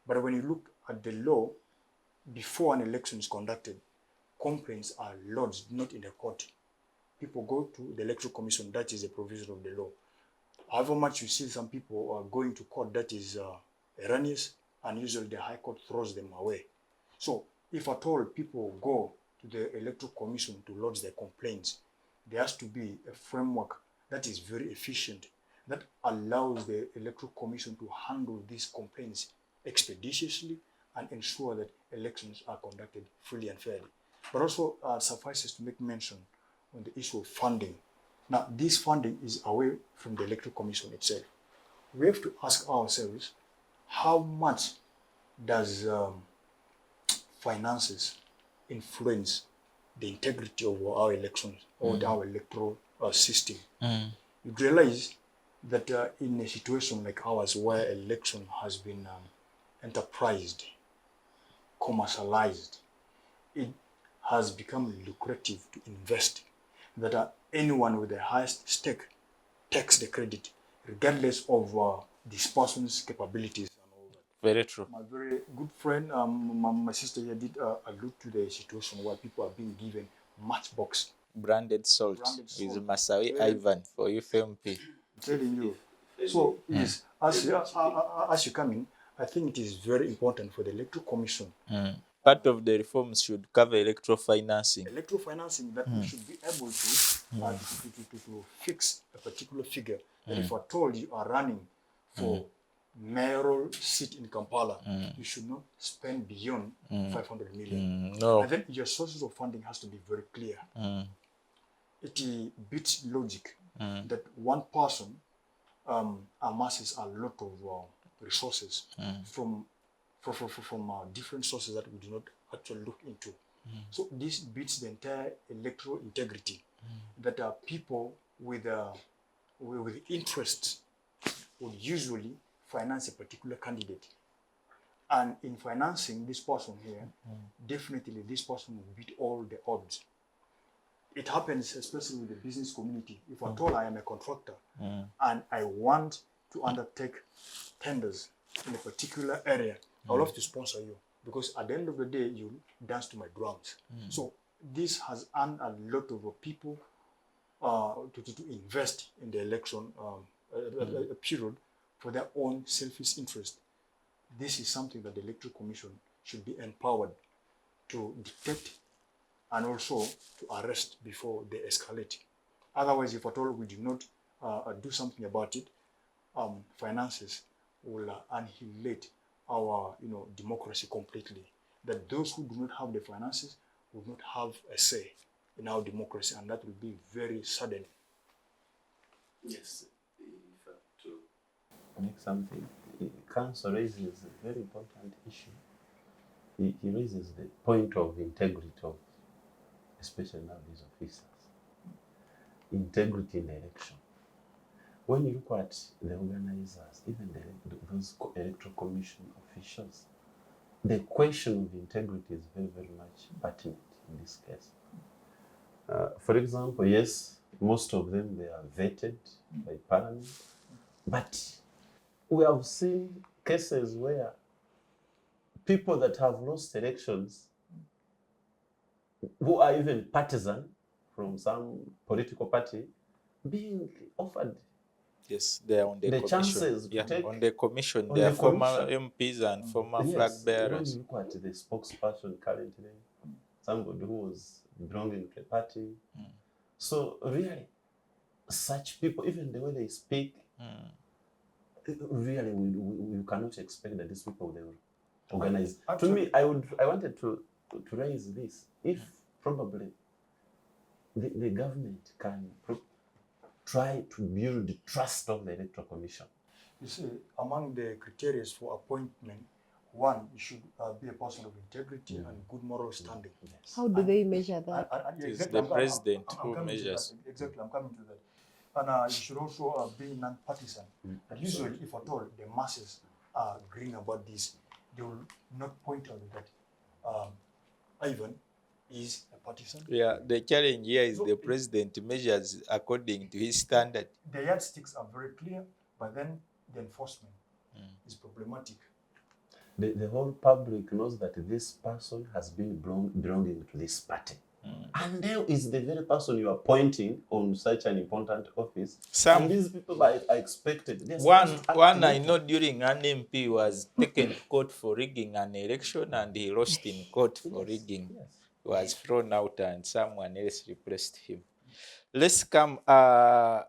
but when you look at the law, before an election is conducted, complaints are lodged not in the court, people go to the Electoral Commission. That is a provision of the law. However much you see some people are going to court, that is erroneous, and usually the High Court throws them away. So if at all people go to the Electoral Commission to lodge their complaints, there has to be a framework that is very efficient, that allows the Electoral Commission to handle these complaints expeditiously and ensure that elections are conducted freely and fairly. But also suffices to make mention on the issue of funding. Now, this funding is away from the Electoral Commission itself. We have to ask ourselves, how much does finances influence the integrity of our elections or our electoral system? You realize that in a situation like ours, where election has been enterprised, commercialized, it has become lucrative to invest, that anyone with the highest stake takes the credit, regardless of this person's capabilities and all that. Very true. My very good friend, my sister here did allude to the situation where people are being given matchbox Branded salt with Masawi Ivan for Youth M.P. I'm telling you. So yes, as you come in, I think it is very important for the Electoral Commission. Part of the reforms should cover electoral financing. Electoral financing, that we should be able to fix a particular figure. That if at all you are running for mayoral seat in Kampala, you should not spend beyond 500 million. No. And then your sources of funding has to be very clear. It beats logic that one person amasses a lot of resources from different sources that we do not actually look into. So this beats the entire electoral integrity, that people with interests would usually finance a particular candidate. And in financing this person here, definitely this person will beat all the odds. It happens especially with the business community. If at all I am a contractor and I want to undertake tenders in a particular area, I would love to sponsor you, because at the end of the day, you dance to my drums. So this has earned a lot of people to invest in the election period for their own selfish interest. This is something that the Electoral Commission should be empowered to detect and also to arrest before they escalate. Otherwise, if at all we do not do something about it, finances will annihilate our democracy completely. That those who do not have the finances will not have a say in our democracy, and that will be very sudden. Yes, if I have to make something, Council raises a very important issue. He raises the point of integrity of, especially now these officers, integrity in the election. When you look at the organizers, even those electoral commission officials, the question of integrity is very, very much pertinent in this case. For example, yes, most of them, they are vetted by Parliament, but we have seen cases where people that have lost elections, who are even partisan from some political party, being offered they are on the commission. chances to take on the commission. on They are the former commission. MPs and former Yes, flag when bearers. you look at the spokesperson currently, somebody who was belonging to a party. So really, such people, even the way they speak, really, we cannot expect that these people, they will organize. Actually, To me, I wanted to raise this. If probably the government can try to build the trust of the Electoral Commission. you see, among the criteria for appointment, one, you should be a person of integrity and good moral standing. Yes. How do they measure that? It's the president who measures. Exactly, I'm coming to that. And you should also be non-partisan. And usually, if at all the masses are agreeing about this, they will not point out that Ivan is a partisan. Yeah, the challenge here is the president measures according to his standard. The yardsticks are very clear, but then the enforcement is problematic. The whole public knows that this person has been belonging to this party. And there is the very person you are appointing on such an important office. Some And these people are expected. They're one supposed to act one I later. know during an MP was taken to court for rigging an election, and he lost in court for rigging. Yes. He was thrown out, and someone else replaced him. Let's come. Wow,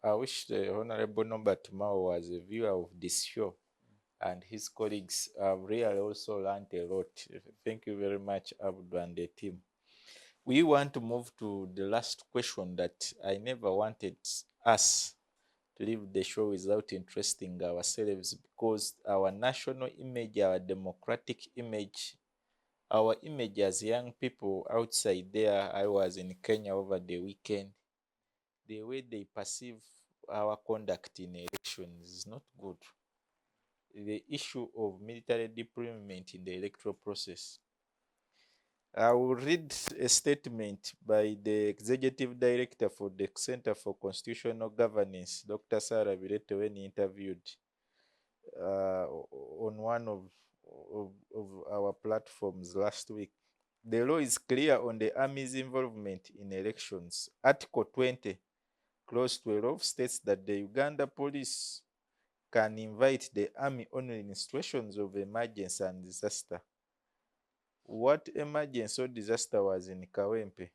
I wish the Honorable Norbert Mao was a viewer of this show, and his colleagues have really also learned a lot. Thank you very much, Abdu and the team. We want to move to the last question that I never wanted us to leave the show without interesting ourselves, because our national image, our democratic image, our image as young people outside there. I was in Kenya over the weekend. The way they perceive our conduct in elections is not good. The issue of military deployment in the electoral process. I will read a statement by the Executive Director for the Center for Constitutional Governance, Dr. Sarah Bireto, when he interviewed on one of our platforms last week. The law is clear on the Army's involvement in elections. Article 20, Clause 12 states that the Uganda police can invite the Army only in situations of emergency and disaster. What emergency or disaster was in Kawempe?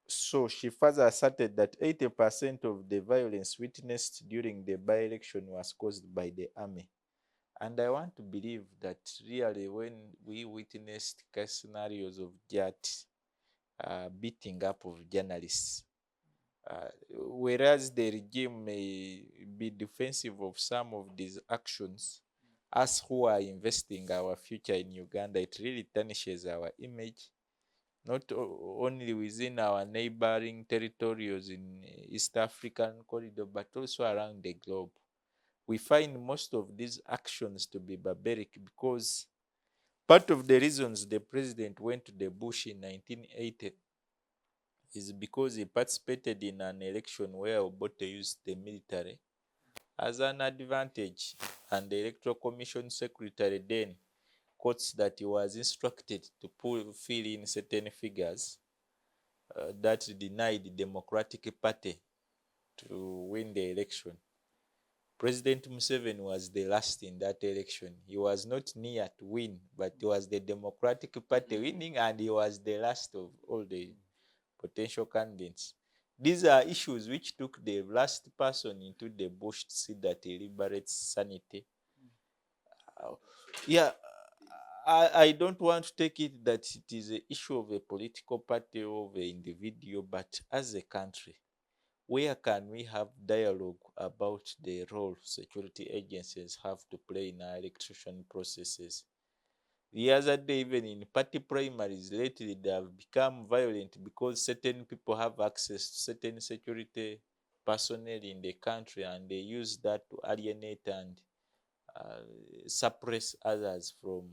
So she further asserted that 80% of the violence witnessed during the by-election was caused by the Army. And I want to believe that really when we witnessed case scenarios of JAT beating up of journalists, whereas the regime may be defensive of some of these actions, us who are investing our future in Uganda, it really tarnishes our image, not only within our neighboring territories in East African corridor, but also around the globe. We find most of these actions to be barbaric because part of the reasons the president went to the bush in 1980 is because he participated in an election where Obote used the military as an advantage, and the Electoral Commission Secretary then quotes that he was instructed to fill in certain figures that denied the Democratic Party to win the election. President Museveni was the last in that election. He was not near to win, but it was the Democratic Party winning, and he was the last of all the potential candidates. These are issues which took the last person into the bush to see that he liberates sanity. Yeah, I don't want to take it that it is an issue of a political party or of an individual, but as a country, where can we have dialogue about the role security agencies have to play in our election processes? The other day, even in party primaries lately, they have become violent because certain people have access to certain security personnel in the country, and they use that to alienate and suppress others from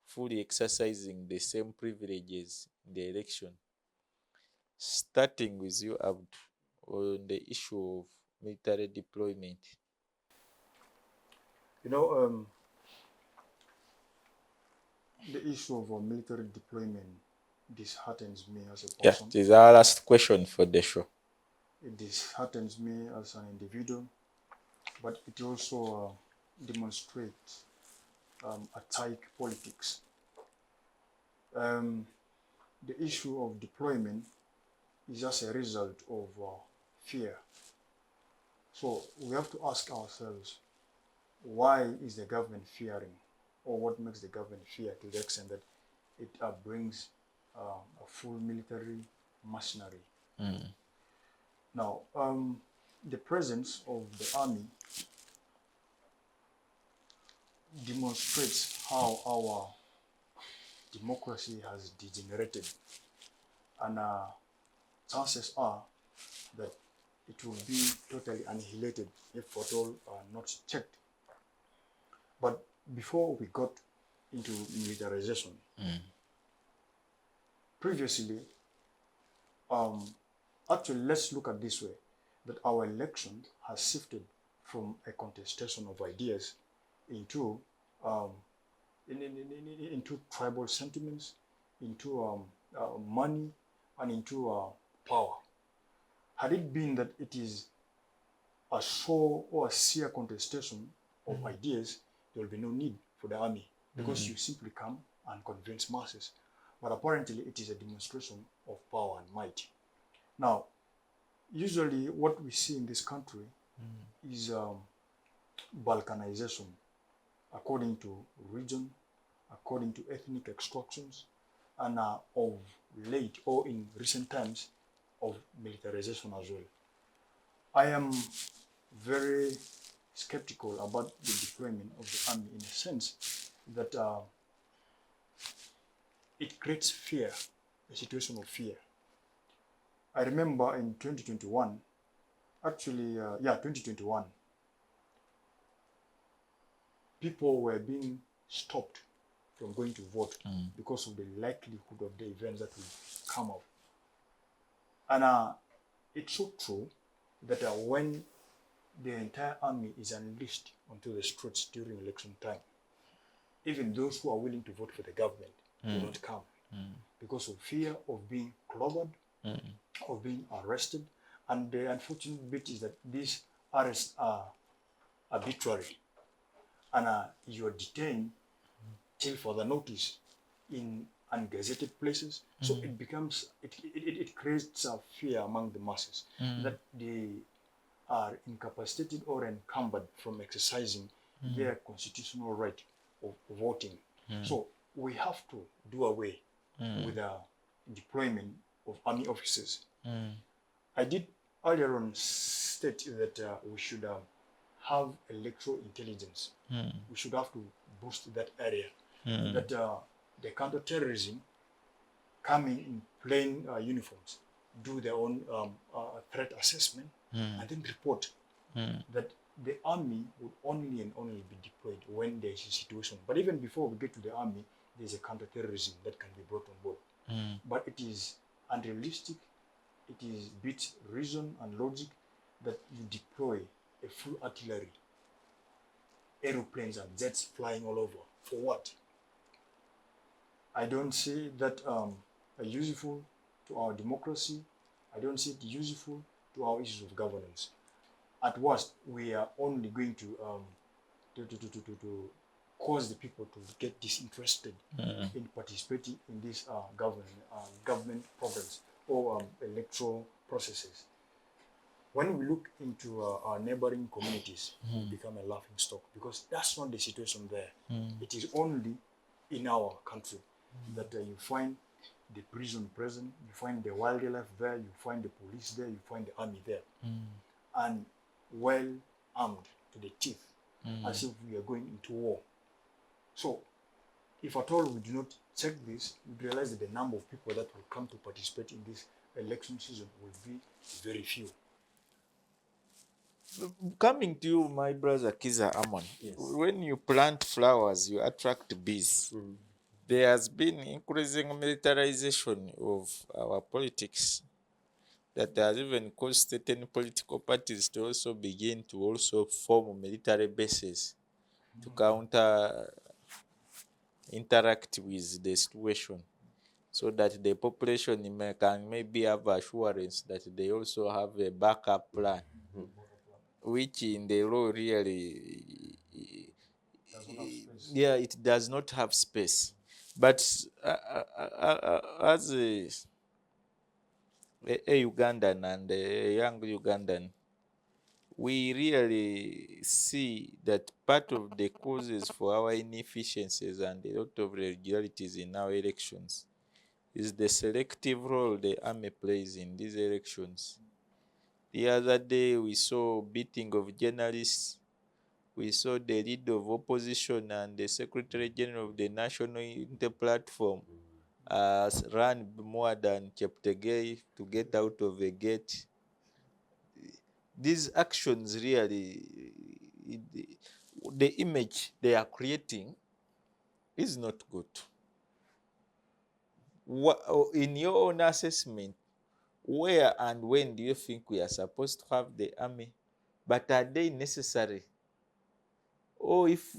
fully exercising the same privileges in the election. Starting with you, Abdu, on the issue of military deployment. You know, the issue of military deployment disheartens me as a Yeah, person. this is our last question for the show. It disheartens me as an individual, but it also demonstrates archaic politics. The issue of deployment is just a result of fear. So we have to ask ourselves, why is the government fearing, or what makes the government fear to the extent that it brings a full military machinery? Now, the presence of the army demonstrates how our democracy has degenerated, and chances are that it will be totally annihilated if at all not checked. But before we got into militarization, previously, actually, let's look at this way, that our election has shifted from a contestation of ideas into into tribal sentiments, into money and into power. Had it been that it is a sure or a sheer contestation of ideas, there will be no need for the army because you simply come and convince masses. But apparently, it is a demonstration of power and might. Now, usually what we see in this country is balkanization according to region, according to ethnic extractions, and of late or in recent times of militarization as well. I am very skeptical about the deployment of the army in a sense that it creates fear, a situation of fear. I remember in 2021, 2021, people were being stopped from going to vote because of the likelihood of the events that will come up. And it's so true that when the entire army is unleashed onto the streets during election time, even those who are willing to vote for the government do not come because of fear of being clobbered, of being arrested. And the unfortunate bit is that these arrests are arbitrary, and you are detained till further notice in ungazetted places. So it becomes, it creates a fear among the masses that they are incapacitated or encumbered from exercising their constitutional right of voting. So we have to do away with the deployment of army officers. I did earlier on state that we should have electoral intelligence. We should have to boost that area. That the counter-terrorism coming in plain uniforms, do their own threat assessment, and then report that the army would only and only be deployed when there is a situation. But even before we get to the army, there's a counter-terrorism that can be brought on board. But it is unrealistic, it is beats reason and logic that you deploy a full artillery, aeroplanes and jets flying all over. For what? I don't see that useful to our democracy. I don't see it useful to our issues of governance. At worst, we are only going to cause the people to get disinterested in participating in these government programs or electoral processes. When we look into our neighboring communities, we become a laughing stock because that's not the situation there. It is only in our country that you find the prison present, you find the wildlife there, you find the police there, you find the army there, and well armed to the teeth, as if we are going into war. So, if at all we do not check this, we realize that the number of people that will come to participate in this election season will be very few. Coming to you, my brother Kiiza Amon, when you plant flowers, you attract bees. There has been increasing militarization of our politics that has even caused certain political parties to also begin to also form military bases to counter interact with the situation, so that the population can maybe have assurance that they also have a backup plan, which in the law really, it does not have space. But as a Ugandan and a young Ugandan, we really see that part of the causes for our inefficiencies and a lot of irregularities in our elections is the selective role the army plays in these elections. The other day we saw beating of journalists, we saw the leader of opposition and the Secretary General of the National Unity Platform ran more than Cheptegei to get out of a gate. These actions really, the image they are creating is not good. In your own assessment, where and when do you think we are supposed to have the army? But are they necessary? or if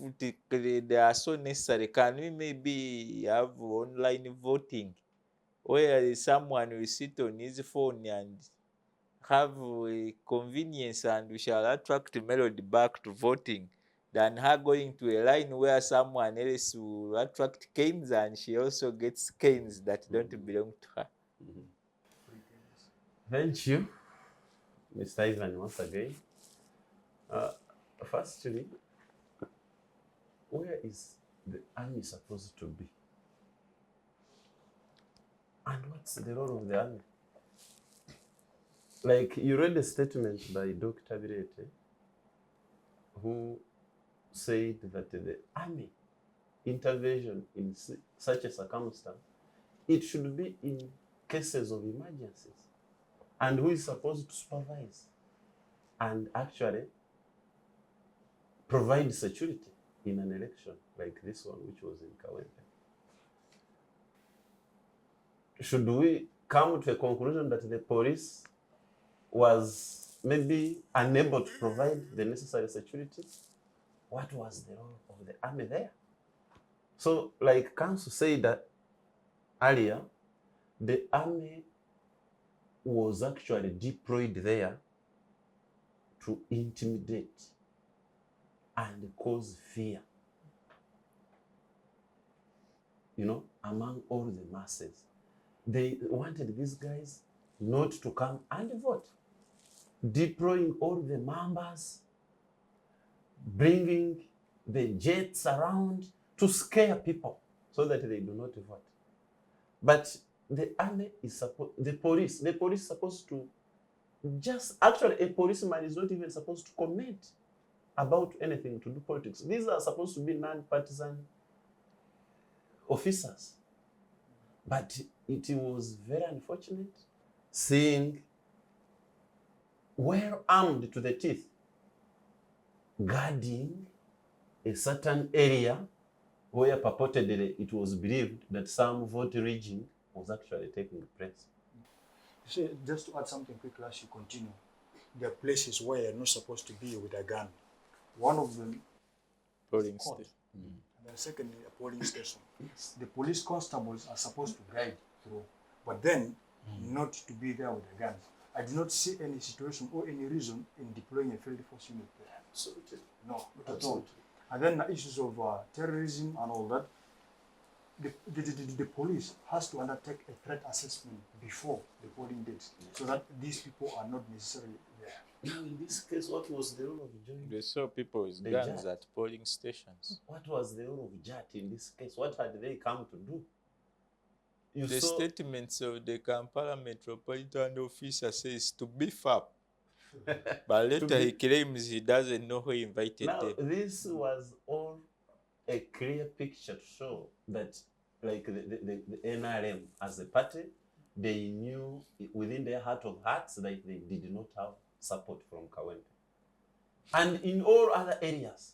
they are so necessary, can we maybe have online voting where someone will sit on his phone and have a convenience, and we shall attract Melody back to voting than her going to a line where someone else will attract canes and she also gets canes that don't belong to her. Thank you, Mr. Ivan, once again. Firstly, where is the army supposed to be? And what's the role of the army? Like, you read a statement by Dr. Birete, who said that the army intervention in such a circumstance, it should be in cases of emergencies. And who is supposed to supervise and actually provide security in an election like this one, which was in Kawempe? Should we come to a conclusion that the police was maybe unable to provide the necessary security? What was the role of the army there? So, like Council said that earlier, the army was actually deployed there to intimidate and cause fear, among all the masses. They wanted these guys not to come and vote, deploying all the members, bringing the jets around to scare people so that they do not vote. But the army is the police is supposed to actually, a policeman is not even supposed to comment about anything to do politics. These are supposed to be non-partisan officers. But it was very unfortunate seeing well armed to the teeth, guarding a certain area where purportedly it was believed that some vote rigging was actually taking place. So just to add something quickly as you continue, there are places where you're not supposed to be with a gun. One of them, Polling court. station. And then secondly, a polling station. The police constables are supposed to guide through, but then not to be there with the guns. I do not see any situation or any reason in deploying a field force unit there. Absolutely. No, not at all. And then the issues of terrorism and all that, the police has to undertake a threat assessment before the polling dates, so that these people are not necessarily there. Now, in this case, what was the role of joining? They saw people with The guns judge. at polling stations. What was the role of JAT in this case? What had they come to do? The statements of the Kampala Metropolitan Officer says to beef up. But later he claims he doesn't know who invited Now, them. this was all a clear picture to show that, like, the NRM as a party, they knew within their heart of hearts that they did not have support from Kawempe. And in all other areas.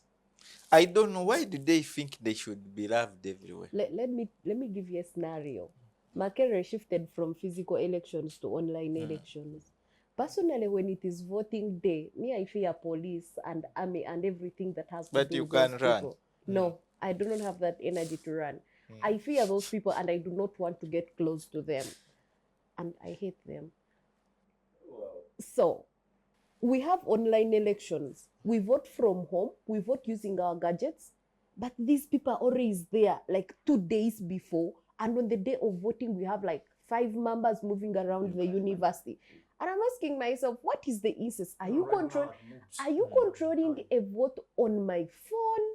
I don't know, why do they think they should be loved everywhere? Let me give you a scenario. Makerere shifted from physical elections to online elections. Personally, when it is voting day, me, I fear police and army and everything that has to But do you with those can people. run. No, I do not have that energy to run. I fear those people and I do not want to get close to them. And I hate them. So, we have online elections. We vote from home. We vote using our gadgets. But these people are always there like 2 days before. And on the day of voting, we have like 5 members moving around the university. And I'm asking myself, what is the incest? Are you controlling a vote on my phone?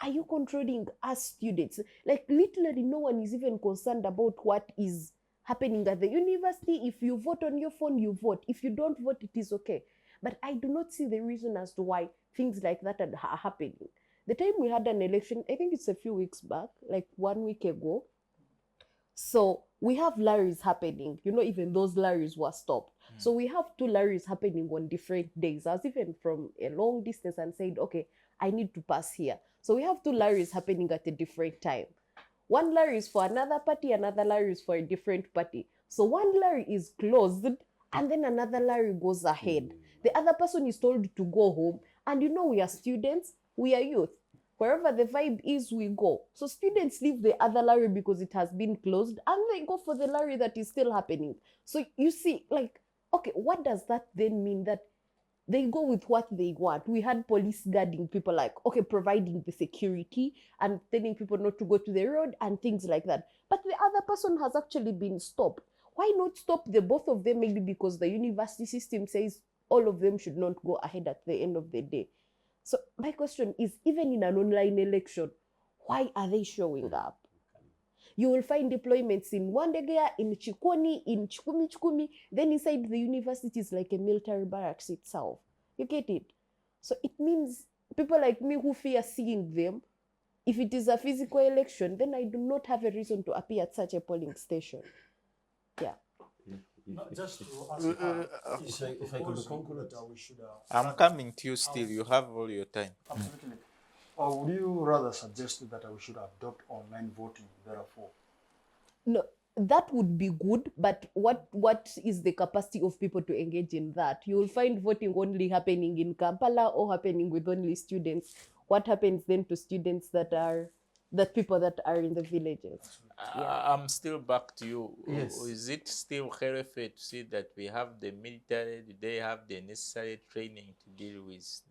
Are you controlling us students? Like, literally no one is even concerned about what is happening at the university. If you vote on your phone, you vote. If you don't vote, it is okay. But I do not see the reason as to why things like that are happening. The time we had an election, I think it's a few weeks back, like 1 week ago. So we have Larrys happening. Even those Larrys were stopped. So we have 2 Larrys happening on different days. I was even from a long distance and said, okay, I need to pass here. So we have 2 Larrys happening at a different time. One Larry is for another party, another Larry is for a different party. So one Larry is closed and then another Larry goes ahead. The other person is told to go home. And we are students, we are youth. Wherever the vibe is, we go. So students leave the other Larry because it has been closed, and they go for the Larry that is still happening. So you see, like, okay, what does that then mean? That they go with what they want. We had police guarding people, like, okay, providing the security and telling people not to go to the road and things like that. But the other person has actually been stopped. Why not stop the both of them? Maybe because the university system says all of them should not go ahead at the end of the day. So my question is, even in an online election, why are they showing up? You will find deployments in Wandegea, in Chikoni, in Chikumi Chikumi. Then inside the university is like a military barracks itself. You get it? So it means people like me who fear seeing them, if it is a physical election, then I do not have a reason to appear at such a polling station. Yeah. Just to ask if I could conclude, we should. I'm coming to you still. You have all your time. Absolutely. Or would you rather suggest that we should adopt online voting, therefore? No, that would be good, but what is the capacity of people to engage in that? You will find voting only happening in Kampala or happening with only students. What happens then to students that people that are in the villages? I'm still back to you. Yes. Is it still fair to see that we have the military? Do they have the necessary training to deal with?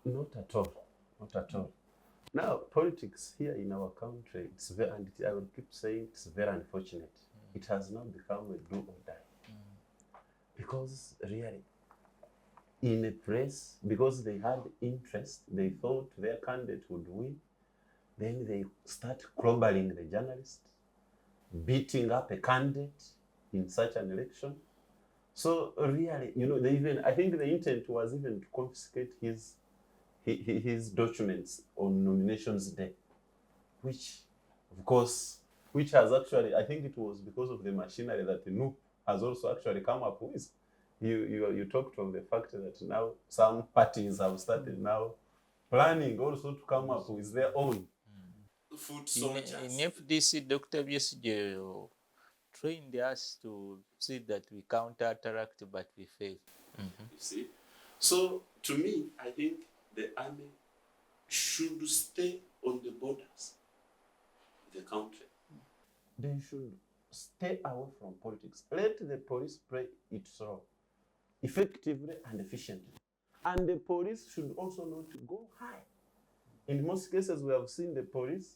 not at all, not at all. Now, politics here in our country, it's very, and I will keep saying it's very unfortunate. It has now become a do or die. Because really, in a place, because they had interest, they thought their candidate would win, then they start clobbering the journalist, beating up a candidate in such an election. So really, they even, I think the intent was even to confiscate his documents on nominations day, which, of course, which has actually, I think it was because of the machinery that the NUP has also actually come up with. You talked of the fact that now some parties have started now planning also to come up with their own foot soldiers. In FDC, Dr. BSJ trained us to see that we counteract, but we fail. You see? So, to me, I think the army should stay on the borders of the country. They should stay away from politics. Let the police play its role effectively and efficiently. And the police should also not go high. In most cases, we have seen the police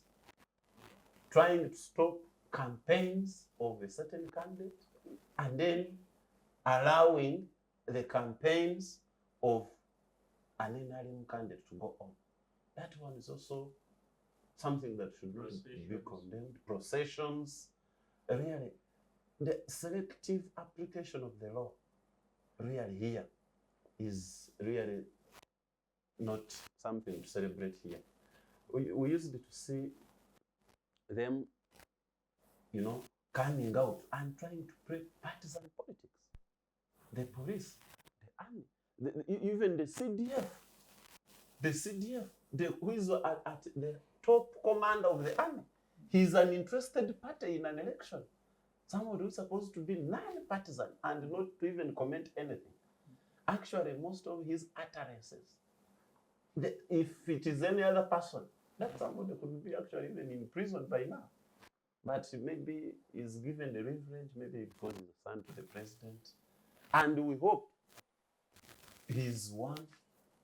trying to stop campaigns of a certain candidate and then allowing the campaigns of an NRM candidate to go on. That one is also something that should not be condemned. Processions, really, the selective application of the law, really here, is really not something to celebrate here. We used to see them, coming out and trying to play partisan politics. The police, the army, even the CDF, who is at the top command of the army, he's an interested party in an election. Somebody who's supposed to be non-partisan and not to even comment anything. Actually, most of his utterances, if it is any other person, that somebody could be actually even in prison by now. But maybe he's given the privilege, maybe because he's a son to the president. And we hope he's one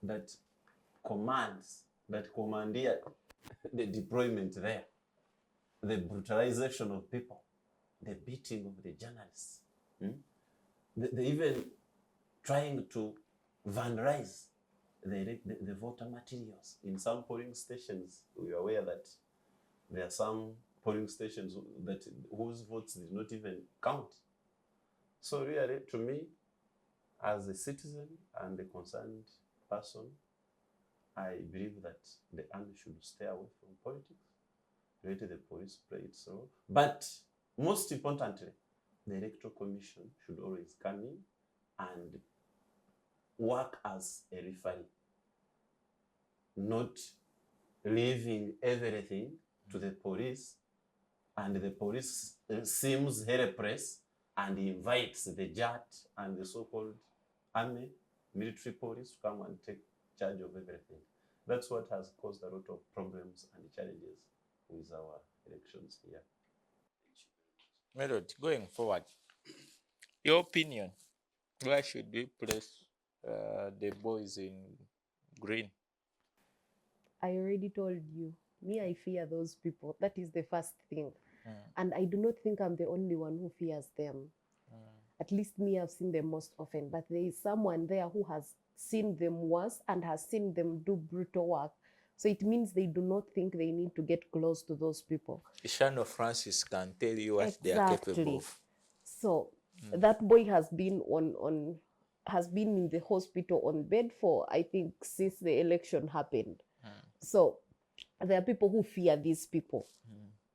that commandeered the deployment there, the brutalization of people, the beating of the journalists. They even trying to vandalize the voter materials. In some polling stations, we are aware that there are some polling stations whose votes did not even count. So really, to me, as a citizen and a concerned person, I believe that the army should stay away from politics, let the police play its role. But most importantly, the Electoral Commission should always come in and work as a referee, not leaving everything to the police, and the police seems helpless and invites the JAT and the so-called army, military police to come and take charge of everything. That's what has caused a lot of problems and challenges with our elections here. Melody, going forward, your opinion, where should we place the boys in green? I already told you, me, I fear those people. That is the first thing. Mm. And I do not think I'm the only one who fears them. At least me, I've seen them most often. But there is someone there who has seen them worse and has seen them do brutal work. So it means they do not think they need to get close to those people. Ishano Francis can tell you what they are capable of. So that boy has been has been in the hospital on bed for, I think, since the election happened. So there are people who fear these people.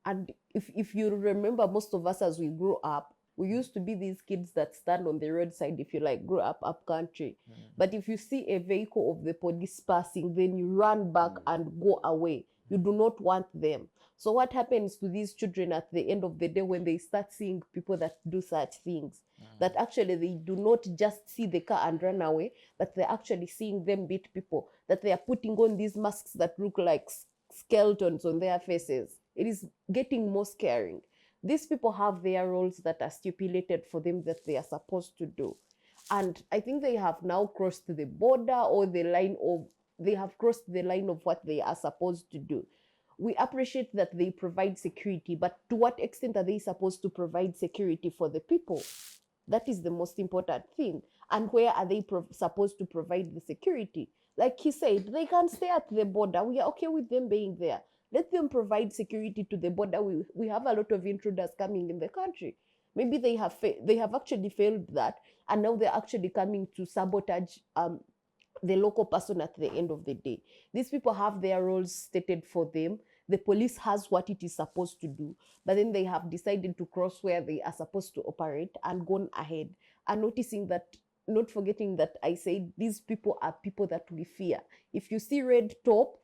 And if you remember, most of us as we grew up, we used to be these kids that stand on the roadside, if you like, grew up country. But if you see a vehicle of the police passing, then you run back and go away. You do not want them. So what happens to these children at the end of the day when they start seeing people that do such things? That actually they do not just see the car and run away, but they're actually seeing them beat people, that they are putting on these masks that look like skeletons on their faces. It is getting more scaring. These people have their roles that are stipulated for them that they are supposed to do. And I think they have now crossed the border, or the line of, they have crossed the line of what they are supposed to do. We appreciate that they provide security, but to what extent are they supposed to provide security for the people? That is the most important thing. And where are they supposed to provide the security? Like he said, they can stay at the border. We are okay with them being there. Let them provide security to the border. We have a lot of intruders coming in the country. Maybe they have actually failed that, and now they're actually coming to sabotage the local person at the end of the day. These people have their roles stated for them. The police has what it is supposed to do, but then they have decided to cross where they are supposed to operate and gone ahead. And noticing that, not forgetting that I said these people are people that we fear. If you see red top,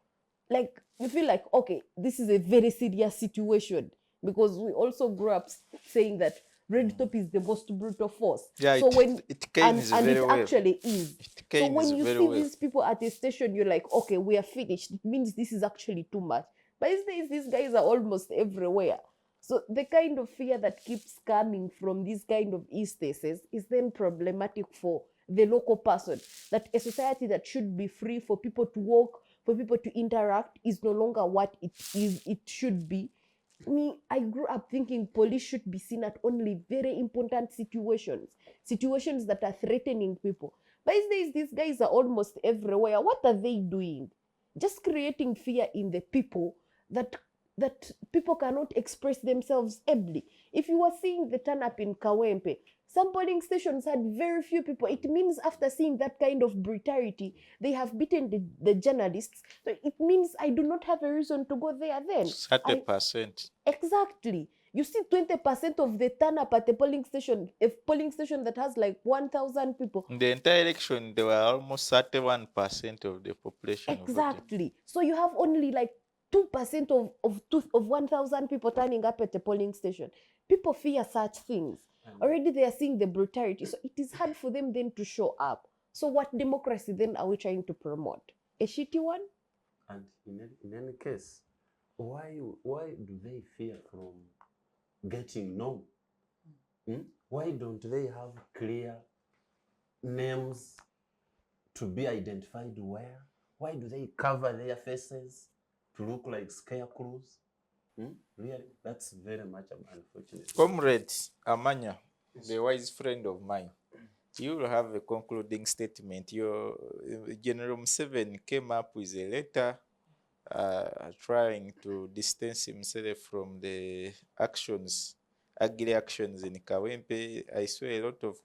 like you feel like, okay, this is a very serious situation, because we also grew up saying that red top is the most brutal force. Yeah, so it canes and very it well. actually is. It So canes when you very see well. these people at a station, you're like, okay, we are finished. It means this is actually too much. But these guys are almost everywhere. So the kind of fear that keeps coming from these kind of instances is then problematic for the local person. That a society that should be free for people to walk, for people to interact, is no longer what it should be. I grew up thinking police should be seen at only very important situations that are threatening people. But these guys are almost everywhere. What are they doing? Just creating fear in the people, that people cannot express themselves ably. If you were seeing the turn up in Kawempe, some polling stations had very few people. It means after seeing that kind of brutality, they have beaten the journalists. So it means I do not have a reason to go there then. 30%. Exactly. You see 20% of the turn up at a polling station that has like 1,000 people. In the entire election, there were almost 31% of the population. Exactly. So you have only like 2% of 1,000 people turning up at a polling station. People fear such things. Already they are seeing the brutality. So it is hard for them then to show up. So what democracy then are we trying to promote? A shitty one? And in any case, why do they fear from getting known? Why don't they have clear names to be identified where? Why do they cover their faces to look like scarecrows? Really, that's very much unfortunate. Comrade Amanya, the wise friend of mine, you will have a concluding statement. Your General Museveni came up with a letter trying to distance himself from the ugly actions in Kawempe. I saw a lot of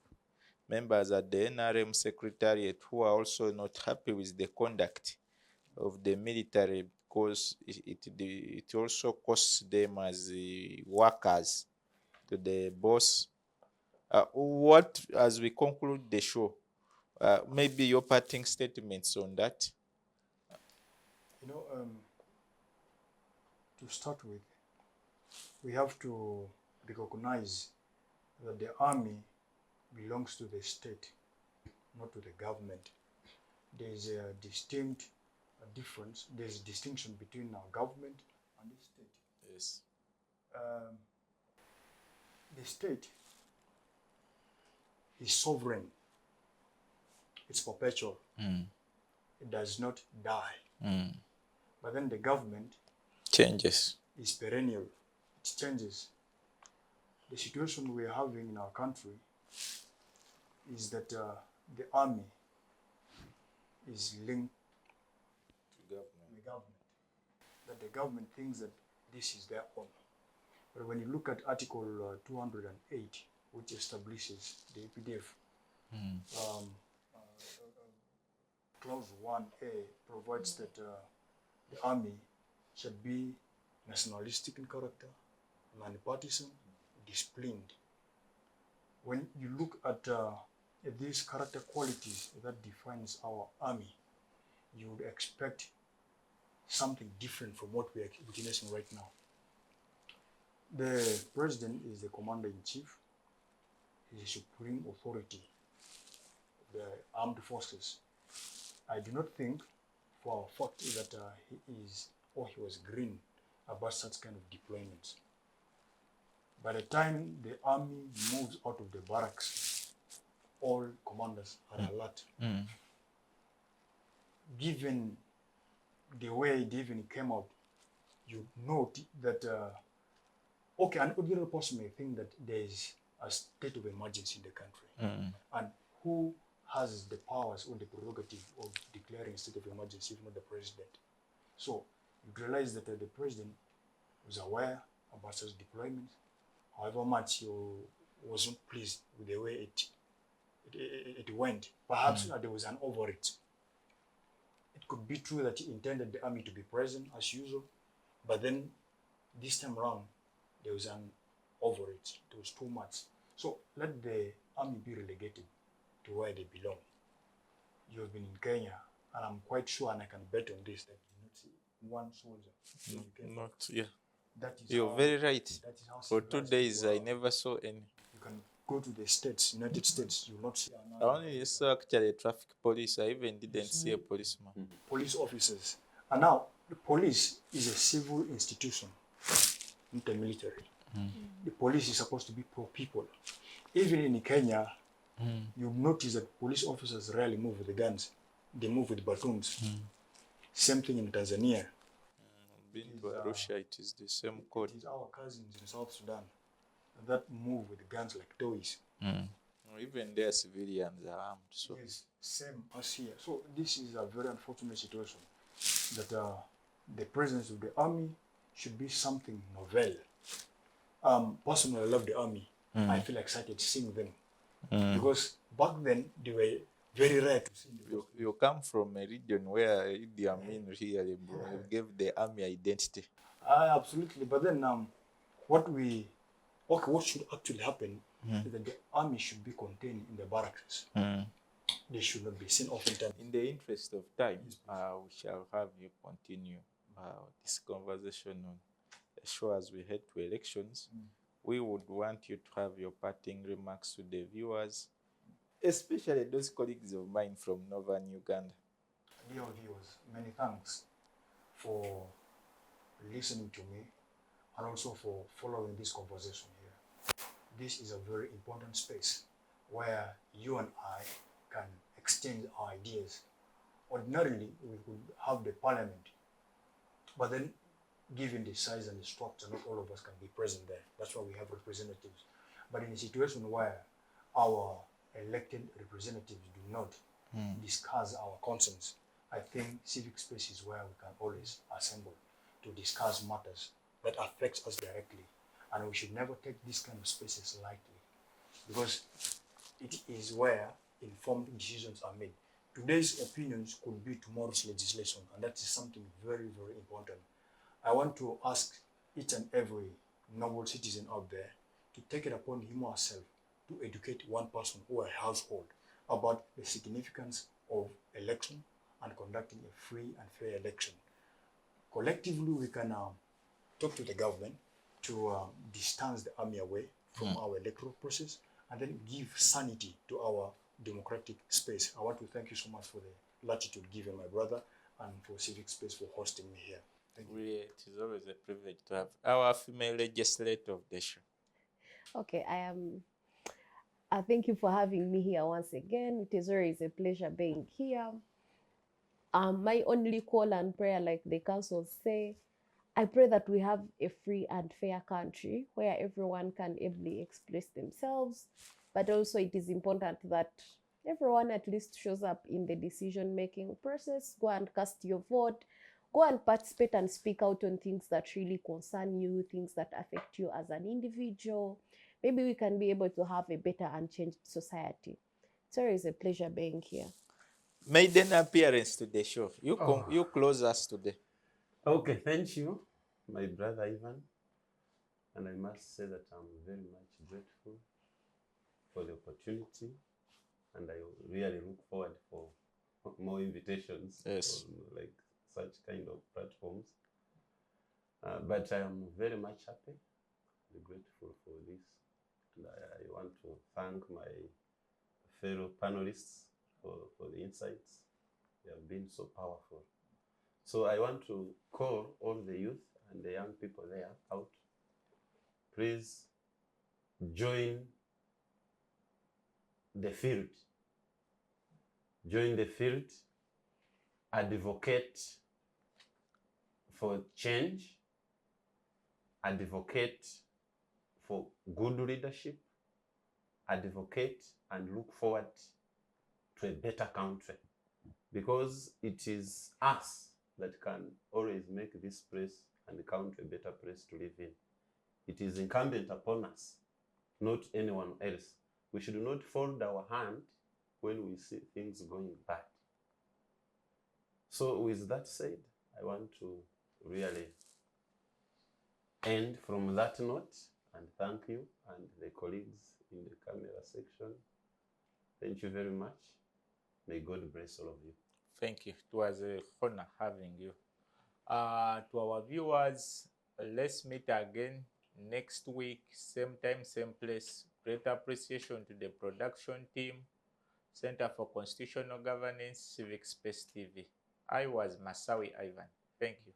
members at the NRM secretariat who are also not happy with the conduct of the military, because it also costs them as workers to the boss. What, as we conclude the show, maybe your parting statements on that? To start with, we have to recognize that the army belongs to the state, not to the government. There is a distinct a difference. There's a distinction between our government and the state. Yes. The state is sovereign. It's perpetual. It does not die. But then the government Changes. is perennial. It changes. The situation we are having in our country is that the army is linked To to the government. That the government thinks that this is their own. But when you look at Article 208, which establishes the EPDF, Clause 1A provides that the army should be nationalistic in character, non-partisan, disciplined. When you look at these character qualities that defines our army, you would expect something different from what we are witnessing right now. The president is the commander-in-chief. He is the supreme authority of the armed forces. I do not think for a fact that he is or he was green about such kind of deployments. By the time the army moves out of the barracks, all commanders are alert. Given the way it even came out, you note that, okay, an ordinary person may think that there is a state of emergency in the country. And who has the powers or the prerogative of declaring a state of emergency if not the president? So you realize that the president was aware about such deployments, however much he wasn't pleased with the way it went. Perhaps there was an overreach. It could be true that he intended the army to be present as usual, but then this time around, there was an overreach. It was too much. So let the army be relegated to where they belong. You have been in Kenya, and I'm quite sure, and I can bet on this, that you not see one soldier in Kenya. Yeah. That is You're how, very right. that is how For 2 civilized days, people I are. never saw any. You can go to the States, United States, you will not see I another only saw actually traffic police. I even didn't see a policeman. police officers. And now, the police is a civil institution, not a military. The police is supposed to be pro-people. Even in Kenya, you notice that police officers rarely move with the guns. They move with batons. Same thing in Tanzania. Been to Arusha, it is the same code. It is our cousins in South Sudan that move with guns like toys. Even their civilians are armed. So Yes, same as here. So this is a very unfortunate situation that the presence of the army should be something novel. Personally, I love the army. I feel excited seeing them because back then they were very rare to see. you come from a region where Idi Amin really gave the army identity. Absolutely, but then what should actually happen is that the army should be contained in the barracks. They should not be seen often. In the interest of time, we shall have you continue this conversation on the show as we head to elections. We would want you to have your parting remarks to the viewers, especially those colleagues of mine from Northern Uganda. Dear viewers, many thanks for listening to me and also for following this conversation here. This is a very important space where you and I can exchange our ideas. Ordinarily, we could have the parliament, but then given the size and the structure, not all of us can be present there. That's why we have representatives. But in a situation where our elected representatives do not discuss our concerns, I think civic space is where we can always assemble to discuss matters that affects us directly. And we should never take these kind of spaces lightly, because it is where informed decisions are made. Today's opinions could be tomorrow's legislation, and that is something very, very important. I want to ask each and every noble citizen out there to take it upon him or herself to educate one person or a household about the significance of election and conducting a free and fair election. Collectively, we can talk to the government to distance the army away from our electoral process and then give sanity to our democratic space. I want to thank you so much for the latitude given, my brother, and for Civic Space for hosting me here. Thank you. Really, it is always a privilege to have our female legislator of the show. Okay, I thank you for having me here once again. It is always a pleasure being here. My only call and prayer, like the council say, I pray that we have a free and fair country where everyone can ably express themselves, but also it is important that everyone at least shows up in the decision-making process. Go and cast your vote. Go and participate and speak out on things that really concern you, things that affect you as an individual. Maybe we can be able to have a better and changed society. It's always a pleasure being here. Made an appearance to the show. You close us today. Okay, thank you, my brother Ivan. And I must say that I'm very much grateful for the opportunity, and I really look forward for more invitations on like such kind of platforms. But I am very much happy and grateful for this. And I want to thank my fellow panelists for the insights. They have been so powerful. So I want to call all the youth and the young people there out. Please join the field. Join the field, advocate for change, advocate for good leadership, advocate and look forward to a better country, because it is us that can always make this place and the country a better place to live in. It is incumbent upon us, not anyone else. We should not fold our hand when we see things going bad. So with that said, I want to really end from that note and thank you and the colleagues in the camera section. Thank you very much. May God bless all of you. Thank you. It was a honor having you. To our viewers, let's meet again next week, same time, same place. Great appreciation to the production team, Center for Constitutional Governance, Civic Space TV. I was Masawi Ivan. Thank you.